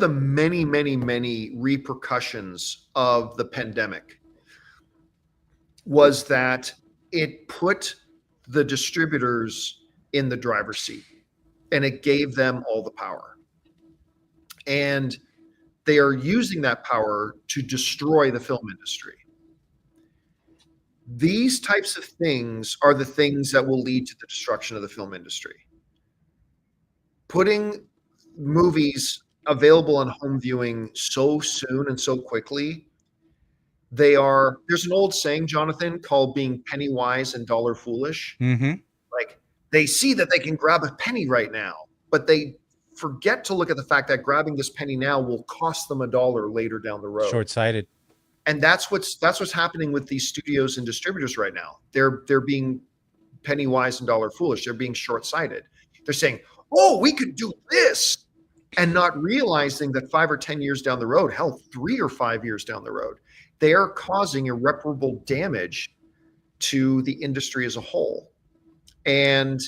many, many, many repercussions of the pandemic was that it put the distributors in the driver's seat and it gave them all the power. And they are using that power to destroy the film industry. These types of things are the things that will lead to the destruction of the film industry. Putting movies available on home viewing so soon and so quickly, there's an old saying, Jonathan, called being penny wise and dollar foolish. Mm-hmm. Like, they see that they can grab a penny right now, but they forget to look at the fact that grabbing this penny now will cost them $1 later down the road. Short-sighted. And that's what's happening with these studios and distributors right now. They're being penny wise and dollar foolish. They're being short-sighted. They're saying, "Oh, we could do this," and not realizing that 5 or 10 years down the road, hell, 3 or 5 years down the road, they are causing irreparable damage to the industry as a whole. And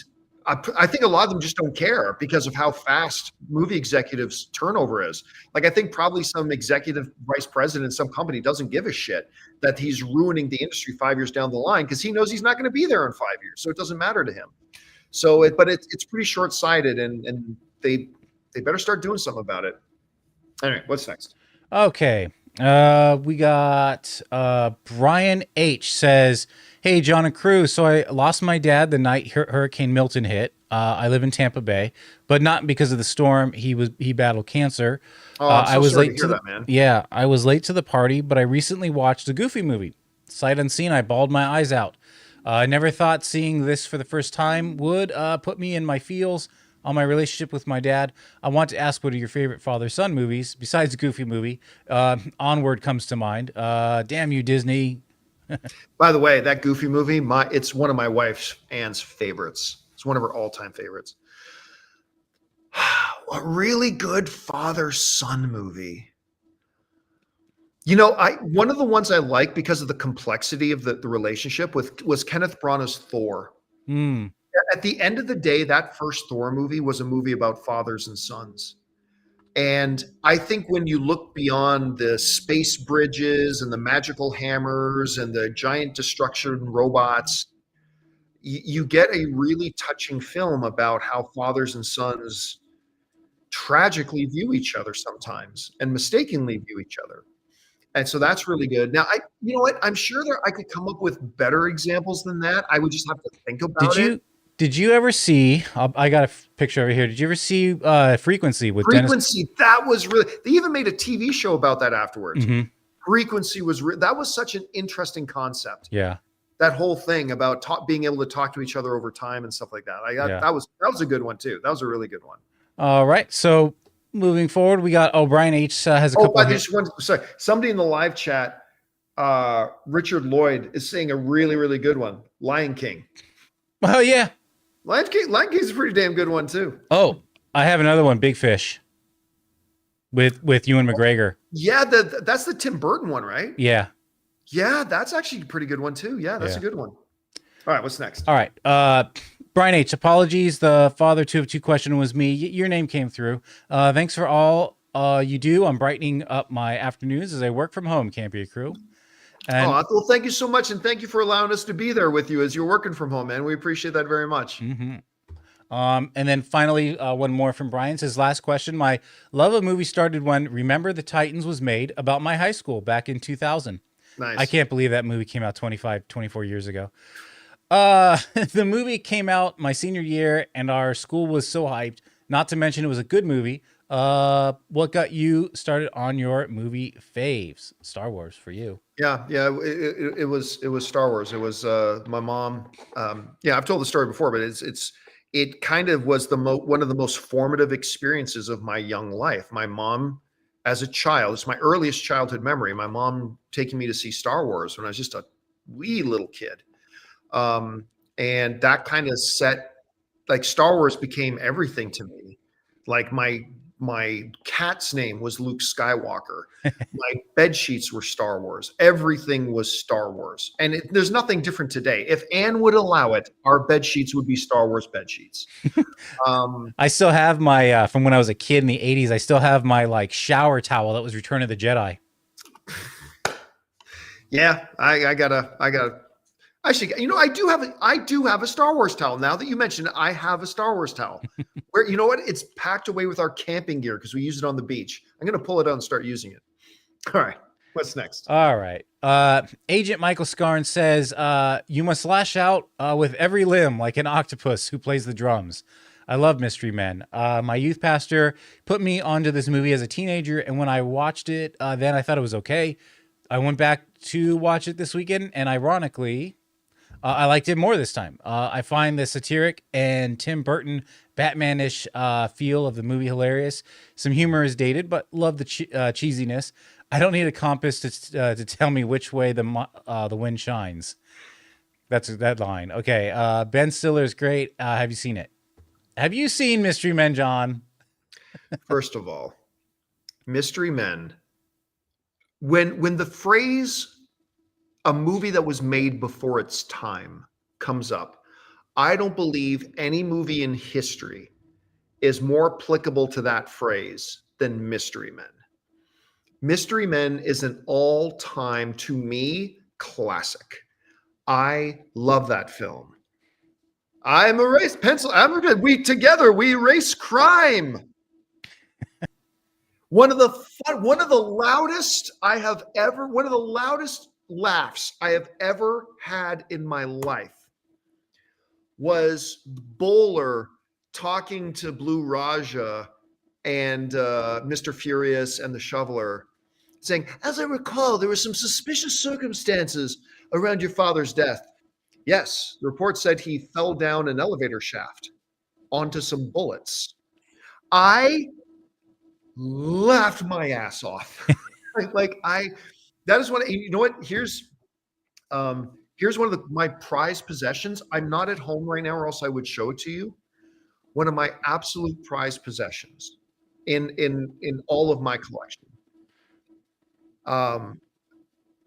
I think a lot of them just don't care because of how fast movie executives turnover is. Like, I think probably some executive vice president in some company doesn't give a shit that he's ruining the industry 5 years down the line because he knows he's not going to be there in 5 years. So it doesn't matter to him. So it's pretty short-sighted, and they better start doing something about it. All right, what's next? Okay. We got Brian H says, "Hey, John and crew. So I lost my dad the night Hurricane Milton hit. I live in Tampa Bay, but not because of the storm. He battled cancer. Oh, I'm so I was sorry late to hear that, man. Yeah, I was late to the party, but I recently watched a Goofy movie. Sight unseen, I bawled my eyes out. I never thought seeing this for the first time would put me in my feels on my relationship with my dad. I want to ask, what are your favorite father-son movies besides the Goofy movie? Onward comes to mind. Damn you, Disney." By the way, that Goofy movie, it's one of my wife's Anne's favorites. It's one of her all-time favorites. A really good father-son movie. You know, one of the ones I like because of the complexity of the relationship was Kenneth Branagh's Thor. Mm. At the end of the day, that first Thor movie was a movie about fathers and sons. And I think when you look beyond the space bridges and the magical hammers and the giant destruction robots, you get a really touching film about how fathers and sons tragically view each other sometimes and mistakenly view each other. And so that's really good. Now, you know what? I'm sure I could come up with better examples than that. I would just have to think about it. Did you ever see? I got a picture over here. Did you ever see Frequency with Frequency? That was really. They even made a TV show about that afterwards. Mm-hmm. Frequency that was such an interesting concept. Yeah. That whole thing about being able to talk to each other over time and stuff like that. That was a good one too. That was a really good one. All right. So moving forward, we got Brian H has a couple. Sorry, somebody in the live chat, Richard Lloyd, is saying a really, really good one. Lion King. Oh yeah. Lion King's a pretty damn good one too. Oh, I have another one, Big Fish. With Ewan McGregor. Yeah, that's the Tim Burton one, right? Yeah. Yeah, that's actually a pretty good one too. Yeah, that's a good one. All right, what's next? All right. Brian H, apologies. The father 2 of 2 question was me. Your name came through. Thanks for all you do on brightening up my afternoons as I work from home, Campea crew. And, well, thank you so much, and thank you for allowing us to be there with you as you're working from home, man. We appreciate that very much. Mm-hmm. And then finally, one more from Brian. Says, last question. My love of movie started when Remember the Titans was made about my high school back in 2000. Nice. I can't believe that movie came out 24 years ago. The movie came out my senior year, and our school was so hyped. Not to mention it was a good movie. What got you started on your movie faves? Star Wars for you. Yeah. It was Star Wars. It was my mom. I've told the story before, but it kind of was one of the most formative experiences of my young life. My mom, as a child, it's my earliest childhood memory. My mom taking me to see Star Wars when I was just a wee little kid. And that kind of Star Wars became everything to me. Like my cat's name was Luke Skywalker. My bed sheets were Star Wars. Everything was Star Wars. And there's nothing different today. If Anne would allow it, our bed sheets would be Star Wars bed sheets. I still have my, from when I was a kid in the 80s, I still have my shower towel that was Return of the Jedi. Yeah, I got Actually, I do have a Star Wars towel. Now that you mentioned it, I have a Star Wars towel. Where you know what? It's packed away with our camping gear because we use it on the beach. I'm gonna pull it out and start using it. All right. What's next? All right. Agent Michael Scarn says, you must lash out with every limb like an octopus who plays the drums. I love Mystery Men. My youth pastor put me onto this movie as a teenager, and when I watched it, then I thought it was okay. I went back to watch it this weekend, and ironically, I liked it more this time. I find the satiric and Tim Burton Batman-ish feel of the movie hilarious. Some humor is dated, but love the cheesiness. I don't need a compass to tell me which way the wind shines. That's that line. Okay, Ben Stiller's great. Have you seen it? Have you seen Mystery Men, John? First of all, Mystery Men. When the phrase "a movie that was made before its time" comes up, I don't believe any movie in history is more applicable to that phrase than Mystery Men. Mystery Men is an all-time, to me, classic. I love that film. I'm a race pencil. We together we erase crime. One of the loudest laughs I have ever had in my life was Bowler talking to Blue Raja and Mr. Furious and the Shoveler, saying, "As I recall, there were some suspicious circumstances around your father's death." Yes, the report said he fell down an elevator shaft onto some bullets. I laughed my ass off. That is what, you know what? Here's one of my prized possessions. I'm not at home right now, or else I would show it to you. One of my absolute prized possessions in all of my collection.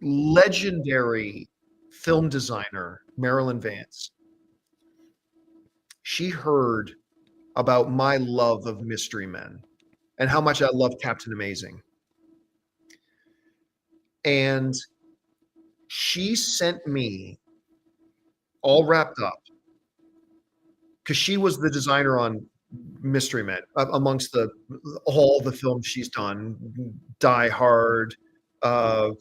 Legendary film designer Marilyn Vance. She heard about my love of Mystery Men and how much I love Captain Amazing. And she sent me, all wrapped up, because she was the designer on Mystery Men, amongst all the films she's done, Die Hard. Why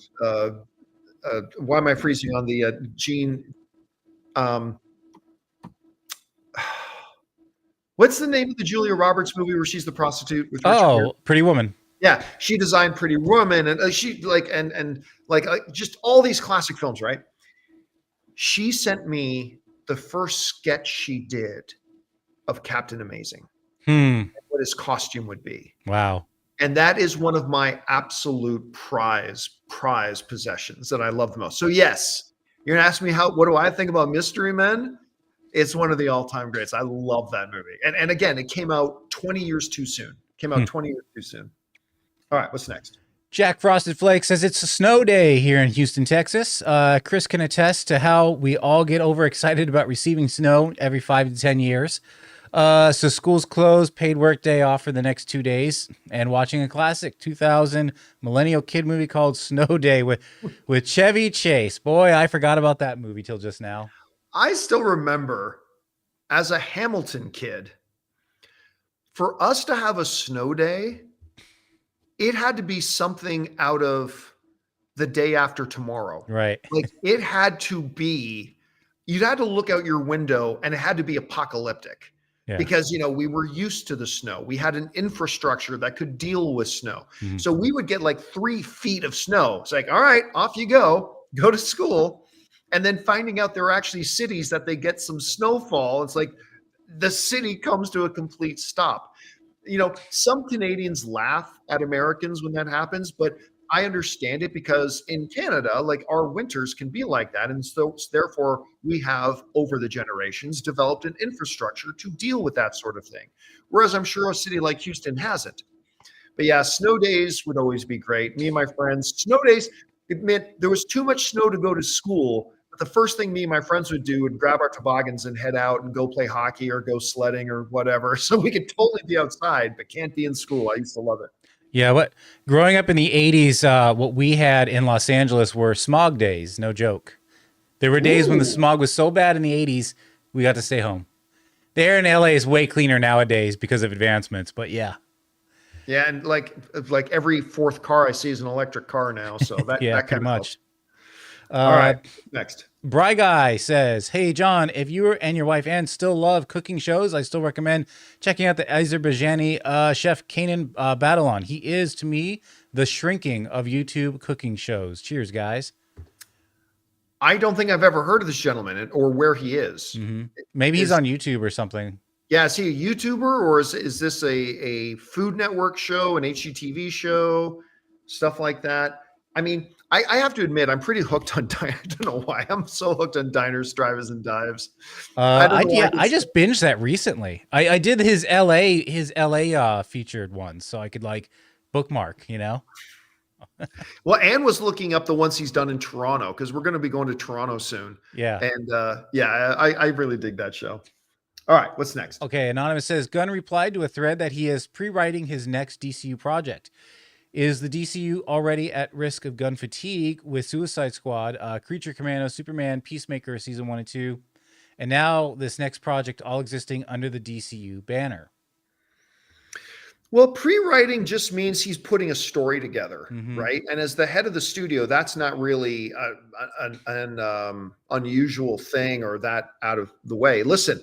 am I freezing on the Gene? What's the name of the Julia Roberts movie where she's the prostitute with Richard Gere? Pretty Woman. Yeah, she designed Pretty Woman, and just all these classic films, right? She sent me the first sketch she did of Captain Amazing, what his costume would be. Wow. And that is one of my absolute prize possessions that I love the most. So yes, you're gonna ask me what do I think about Mystery Men? It's one of the all-time greats. I love that movie. And again, it came out 20 years too soon. All right, what's next? Jack Frosted Flake says it's a snow day here in Houston, Texas. Chris can attest to how we all get overexcited about receiving snow every 5 to 10 years. So school's closed, paid work day off for the next 2 days, and watching a classic 2000 millennial kid movie called Snow Day with Chevy Chase. Boy, I forgot about that movie till just now. I still remember as a Hamilton kid, for us to have a snow day, it had to be something out of The Day After Tomorrow. Right. Like it had to be, you'd had to look out your window and it had to be apocalyptic. Yeah. Because, we were used to the snow. We had an infrastructure that could deal with snow. Mm-hmm. So we would get like 3 feet of snow. It's like, all right, off you go to school. And then finding out there are actually cities that they get some snowfall. It's like the city comes to a complete stop. Some Canadians laugh at Americans when that happens, but I understand it because in Canada, like our winters can be like that. And so therefore we have over the generations developed an infrastructure to deal with that sort of thing. Whereas I'm sure a city like Houston hasn't. But yeah, snow days would always be great. Me and my friends, snow days, it meant there was too much snow to go to school. But the first thing me and my friends would do would grab our toboggans and head out and go play hockey or go sledding or whatever. So we could totally be outside, but can't be in school. I used to love it. Yeah, growing up in the 80s, what we had in Los Angeles were smog days, no joke. There were days when the Ooh. smog was so bad in the 80s, we got to stay home. The air in LA is way cleaner nowadays because of advancements, but yeah. Yeah, and like every fourth car I see is an electric car now, so that Yeah, that pretty kind of much. helps. All right, next. Bry Guy says, "Hey John, if you and your wife Ann still love cooking shows, I still recommend checking out the Azerbaijani chef Kanan Badalon. He is, to me, the shrinking of YouTube cooking shows. Cheers, guys." I don't think I've ever heard of this gentleman or where he is. Maybe he's on YouTube or something. Yeah, is he a YouTuber or is this a Food Network show, an HGTV show, stuff like that? I mean, I have to admit, I'm pretty hooked on. I don't know why I'm so hooked on diners, drive-ins, and dives. I just binged that recently. I did his LA featured one, so I could like bookmark. You know. Well, Ann was looking up the ones he's done in Toronto because we're going to be going to Toronto soon. Yeah. And I really dig that show. All right, what's next? Okay, Anonymous says, Gunn replied to a thread that he is pre-writing his next DCU project. Is the DCU already at risk of gun fatigue with Suicide Squad, Creature Commando, Superman, Peacemaker season 1 and 2, and now this next project all existing under the DCU banner? Well, pre-writing just means he's putting a story together, right? And as the head of the studio, that's not really an unusual thing or that out of the way. Listen,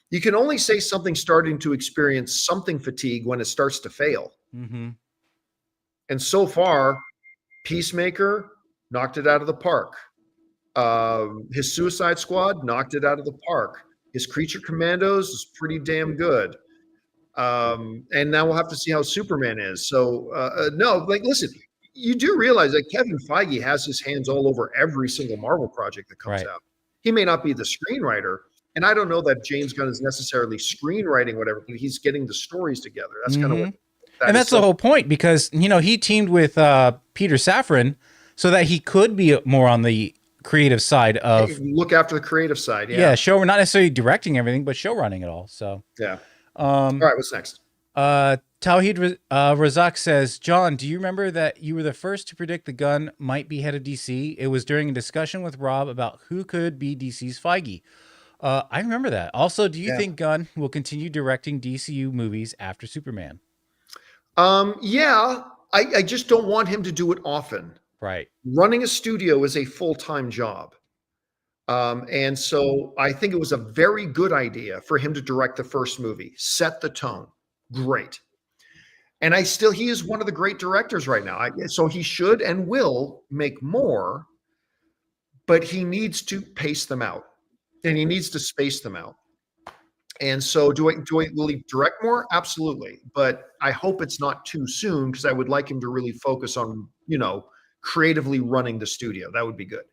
you can only say something's starting to experience something fatigue when it starts to fail. And so far, Peacemaker knocked it out of the park. His Suicide Squad knocked it out of the park. His Creature Commandos is pretty damn good. And now we'll have to see how Superman is. So no, like, listen, you do realize that Kevin Feige has his hands all over every single Marvel project that comes out. He may not be the screenwriter, and I don't know that James Gunn is necessarily screenwriting whatever, but he's getting the stories together. That's kind of what. And that's the whole point, because he teamed with Peter Safran so that he could be more on the creative side of look after the creative side. Show, not necessarily directing everything, but show running it all. So all right, what's next? Tawhid Razak says, John, do you remember that you were the first to predict the Gunn might be head of DC? It was during a discussion with Rob about who could be DC's Feige. I remember that. Also, do you think Gunn will continue directing DCU movies after Superman? I just don't want him to do it often. Right. Running a studio is a full-time job. And so I think it was a very good idea for him to direct the first movie, set the tone. Great. And he is one of the great directors right now. So he should and will make more, but he needs to pace them out and he needs to space them out. And so will he direct more? Absolutely. But I hope it's not too soon, because I would like him to really focus on, creatively running the studio. That would be good.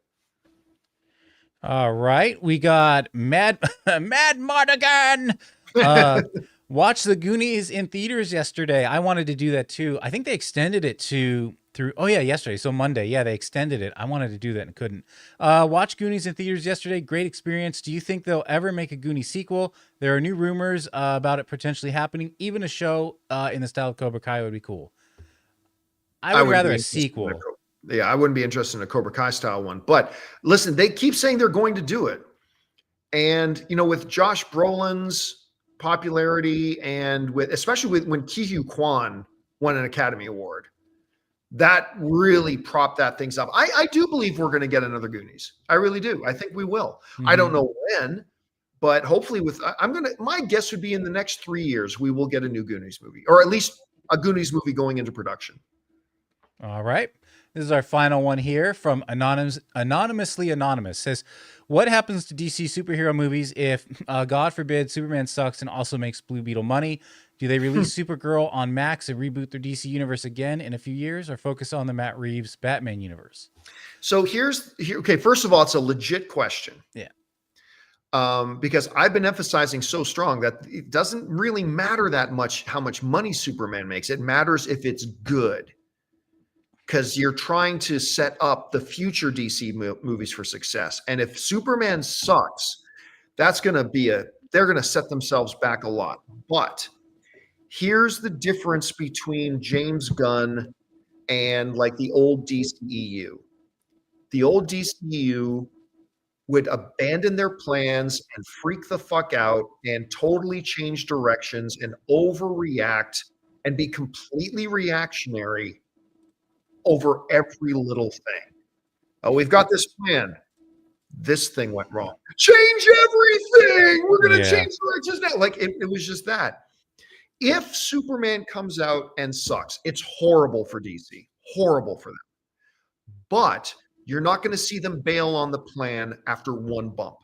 All right. We got Mad Mardigan. Watched The Goonies in theaters yesterday. I wanted to do that too. I think they extended it yesterday. So Monday. Yeah, they extended it. I wanted to do that and couldn't. Watch Goonies in theaters yesterday. Great experience. Do you think they'll ever make a Goonies sequel? There are new rumors about it potentially happening. Even a show in the style of Cobra Kai would be cool. I would rather a sequel. I wouldn't be interested in a Cobra Kai style one. But listen, they keep saying they're going to do it. And, with Josh Brolin's popularity and especially when Ke Huy Quan won an Academy Award, that really propped that things up. I do believe we're going to get another Goonies. I really do. I think we will. I don't know when, but hopefully my guess would be in the next 3 years, we will get a new Goonies movie, or at least a Goonies movie going into production. All right. This is our final one here from Anonymously Anonymous. Says, what happens to DC superhero movies if, God forbid, Superman sucks and also makes Blue Beetle money? Do they release Supergirl on Max and reboot their DC universe again in a few years, or focus on the Matt Reeves Batman universe? So okay, first of all, it's a legit question. Yeah. Because I've been emphasizing so strong that it doesn't really matter that much how much money Superman makes. It matters if it's good. Because you're trying to set up the future DC movies for success. And if Superman sucks, they're going to set themselves back a lot. But here's the difference between James Gunn and like the old DCEU. The old DCEU would abandon their plans and freak the fuck out and totally change directions and overreact and be completely reactionary over every little thing. Oh, we've got this plan. This thing went wrong. Change everything. We're going to change directions now. Like it was just that. If Superman comes out and sucks, it's horrible for DC. Horrible for them. But you're not going to see them bail on the plan after one bump,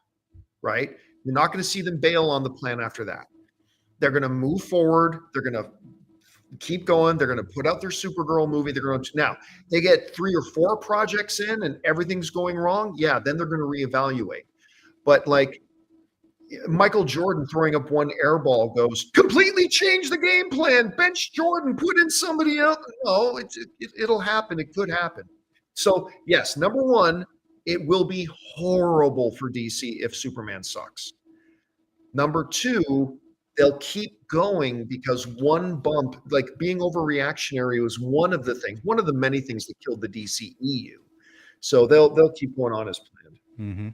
right? You're not going to see them bail on the plan after that. They're going to move forward. They're going to keep going. They're going to put out their Supergirl movie. They're going to now they get 3 or 4 projects in and everything's going wrong. Yeah, then they're going to reevaluate. But like Michael Jordan throwing up one air ball goes completely change the game plan. Bench Jordan, put in somebody else. No, it'll happen. It could happen. So yes, number one, it will be horrible for DC if Superman sucks. Number two, they'll keep going because one bump, like being overreactionary, was one of the many things that killed the DCEU. So they'll keep going on as planned. Mm-hmm.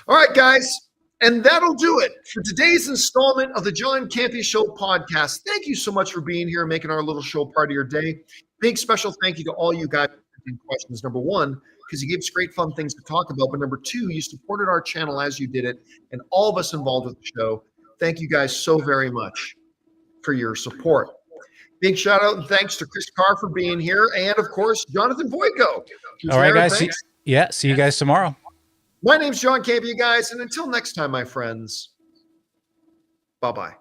All right, guys. And that'll do it for today's installment of the John Campea Show podcast. Thank you so much for being here and making our little show part of your day. Big special thank you to all you guys asking questions. Number one, because you gave us great fun things to talk about. But number two, you supported our channel as you did it, and all of us involved with the show. Thank you guys so very much for your support. Big shout out and thanks to Chris Carr for being here, and of course, Jonathan Voico. All right, guys. See you guys tomorrow. My name's John Campea, guys, and until next time, my friends, bye-bye.